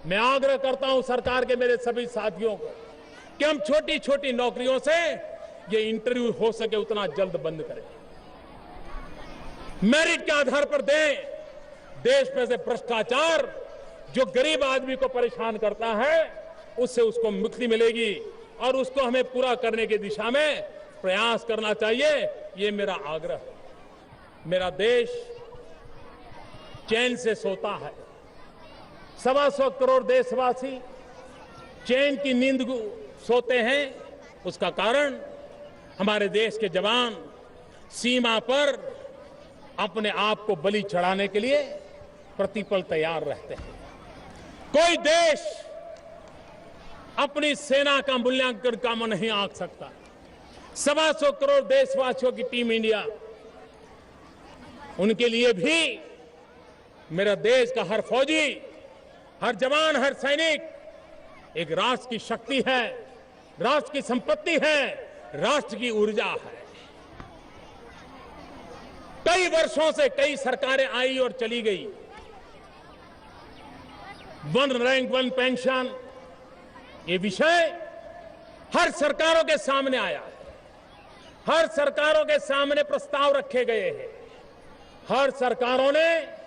Speaker 1: मैं आग्रह करता हूं सरकार के मेरे सभी साथियों को कि हम छोटी छोटी नौकरियों से ये इंटरव्यू हो सके उतना जल्द बंद करें, मेरिट के आधार पर दें। देश में से भ्रष्टाचार जो गरीब आदमी को परेशान करता है, उससे उसको मुक्ति मिलेगी और उसको हमें पूरा करने की दिशा में प्रयास करना चाहिए। ये मेरा आग्रह है। मेरा देश चैन से सोता है। 125 करोड़ देशवासी चैन की नींद सोते हैं। उसका कारण हमारे देश के जवान सीमा पर अपने आप को बलि चढ़ाने के लिए प्रतिपल तैयार रहते हैं। कोई देश अपनी सेना का मूल्यांकन कम नहीं आंक सकता। 125 करोड़ देशवासियों की टीम इंडिया, उनके लिए भी मेरा देश का हर फौजी, हर जवान, हर सैनिक एक राष्ट्र की शक्ति है, राष्ट्र की संपत्ति है, राष्ट्र की ऊर्जा है। कई वर्षों से कई सरकारें आई और चली गई। वन रैंक वन पेंशन, ये विषय हर सरकारों के सामने आया है। हर सरकारों के सामने प्रस्ताव रखे गए हैं। हर सरकारों ने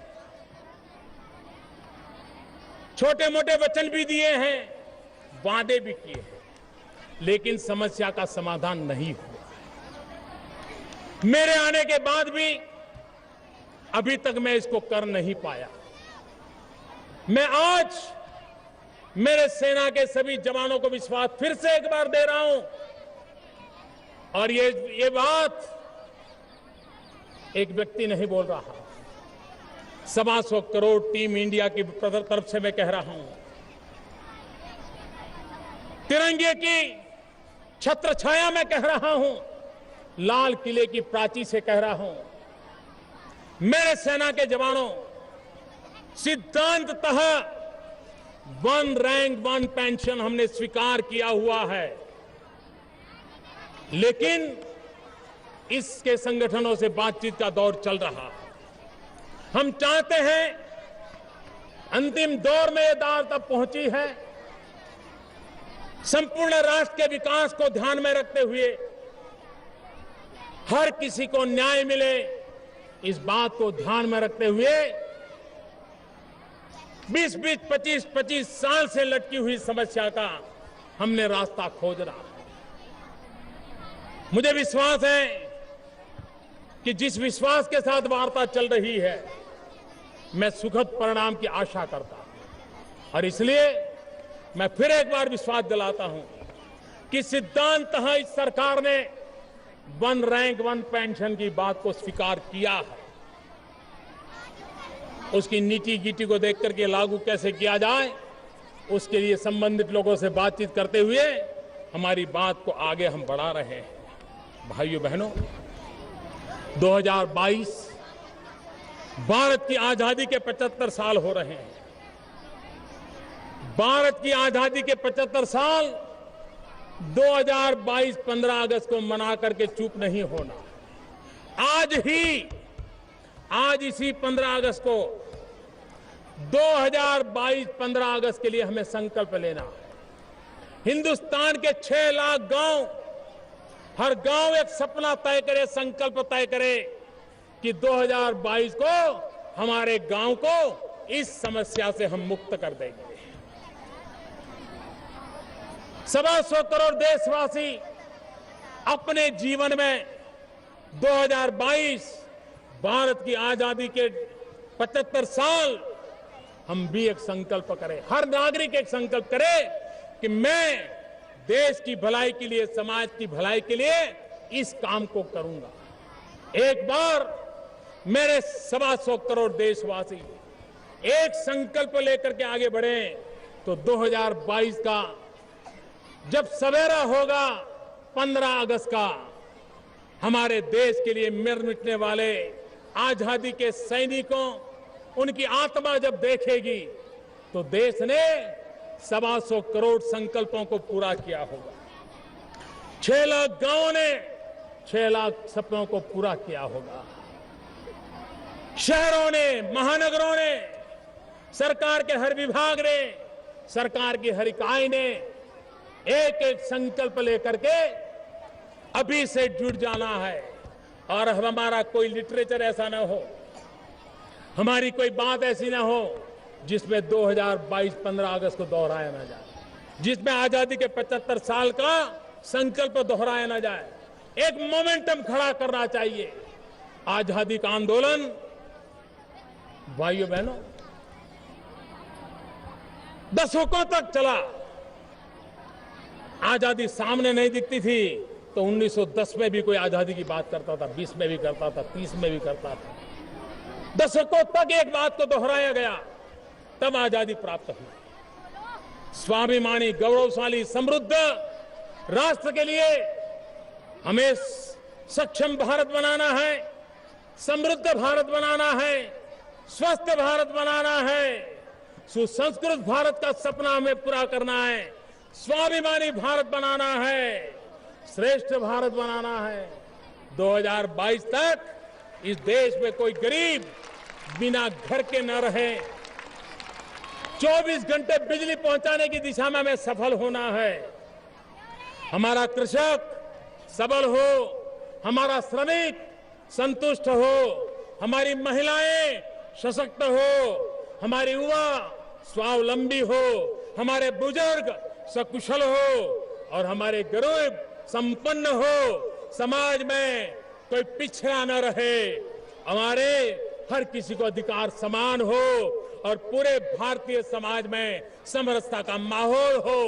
Speaker 1: छोटे मोटे वचन भी दिए हैं, वादे भी किए हैं, लेकिन समस्या का समाधान नहीं हुआ। मेरे आने के बाद भी अभी तक मैं इसको कर नहीं पाया। मैं आज मेरे सेना के सभी जवानों को विश्वास फिर से एक बार दे रहा हूं, और ये बात एक व्यक्ति नहीं बोल रहा, 125 करोड़ टीम इंडिया की तरफ से मैं कह रहा हूं। तिरंगे की छत्र छाया में कह रहा हूं, लाल किले की प्राची से कह रहा हूं, मेरे सेना के जवानों, सिद्धांततः वन रैंक वन पेंशन हमने स्वीकार किया हुआ है, लेकिन इसके संगठनों से बातचीत का दौर चल रहा है। हम चाहते हैं, अंतिम दौर में यह दौर तब पहुंची है, संपूर्ण राष्ट्र के विकास को ध्यान में रखते हुए हर किसी को न्याय मिले, इस बात को ध्यान में रखते हुए 20-20, 25-25 साल से लटकी हुई समस्या का हमने रास्ता खोज रहा है। मुझे विश्वास है कि जिस विश्वास के साथ वार्ता चल रही है, मैं सुखद परिणाम की आशा करता हूं, और इसलिए मैं फिर एक बार विश्वास दिलाता हूं कि सिद्धांततः इस सरकार ने वन रैंक वन पेंशन की बात को स्वीकार किया है। उसकी नीति गीटी को देख करके लागू कैसे किया जाए, उसके लिए संबंधित लोगों से बातचीत करते हुए हमारी बात को आगे हम बढ़ा रहे हैं। भाइयों बहनों, 2022 भारत की आजादी के 75 साल हो रहे हैं। भारत की आजादी के 75 साल 2022 15 अगस्त को मना करके चुप नहीं होना। आज इसी 15 अगस्त को 2022 15 अगस्त के लिए हमें संकल्प लेना है। हिंदुस्तान के 6 लाख गांव, हर गांव एक सपना तय करे, संकल्प तय करे कि 2022 को हमारे गांव को इस समस्या से हम मुक्त कर देंगे। 125 करोड़ देशवासी अपने जीवन में 2022 भारत की आजादी के 75 साल हम भी एक संकल्प करें, हर नागरिक एक संकल्प करे कि मैं देश की भलाई के लिए, समाज की भलाई के लिए इस काम को करूंगा। एक बार मेरे 125 करोड़ देशवासी एक संकल्प लेकर के आगे बढ़े तो 2022 का जब सवेरा होगा 15 अगस्त का, हमारे देश के लिए मर मिटने वाले आजादी के सैनिकों, उनकी आत्मा जब देखेगी तो देश ने 125 करोड़ संकल्पों को पूरा किया होगा। 6 लाख गांवों ने 6 लाख सपनों को पूरा किया होगा। शहरों ने, महानगरों ने, सरकार के हर विभाग ने, सरकार की हर इकाई ने एक एक संकल्प लेकर के अभी से जुट जाना है। और हमारा कोई लिटरेचर ऐसा ना हो, हमारी कोई बात ऐसी ना हो जिसमें 2022 15 अगस्त को दोहराया ना जाए, जिसमें आजादी के 75 साल का संकल्प दोहराया ना जाए। एक मोमेंटम खड़ा करना चाहिए। आजादी का आंदोलन भाइयों बहनों दशकों तक चला। आजादी सामने नहीं दिखती थी तो 1910 में भी कोई आजादी की बात करता था, 20 में भी करता था, 30 में भी करता था। दशकों तक एक बात को दोहराया गया, तब आजादी प्राप्त हुई। स्वाभिमानी, गौरवशाली, समृद्ध राष्ट्र के लिए हमें सक्षम भारत बनाना है, समृद्ध भारत बनाना है, स्वस्थ भारत बनाना है, सुसंस्कृत भारत का सपना हमें पूरा करना है, स्वाभिमानी भारत बनाना है, श्रेष्ठ भारत बनाना है। 2022 तक इस देश में कोई गरीब बिना घर के न रहे। 24 घंटे बिजली पहुंचाने की दिशा में हमें सफल होना है। हमारा कृषक सबल हो, हमारा श्रमिक संतुष्ट हो, हमारी महिलाएं सशक्त हो, हमारे युवा स्वावलंबी हो, हमारे बुजुर्ग सकुशल हो और हमारे गरीब संपन्न हो। समाज में कोई पिछड़ा न रहे, हमारे हर किसी को अधिकार समान हो और पूरे भारतीय समाज में समरसता का माहौल हो।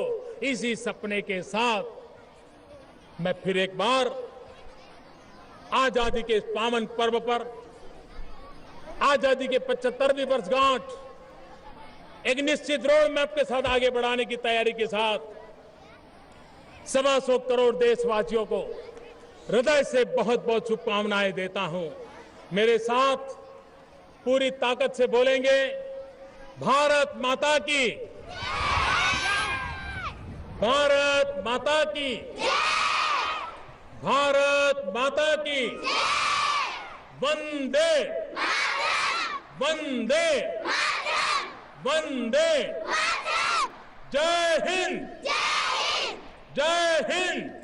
Speaker 1: इसी सपने के साथ मैं फिर एक बार आजादी के इस पावन पर्व पर, आजादी के 75वीं वर्षगांठ एक निश्चित रोड मैप के साथ आगे बढ़ाने की तैयारी के साथ 125 करोड़ देशवासियों को हृदय से बहुत बहुत शुभकामनाएं देता हूं। मेरे साथ पूरी ताकत से बोलेंगे, भारत माता की, भारत माता की, भारत माता की, वंदे वंदे वंदे, जय हिंद, जय हिंद।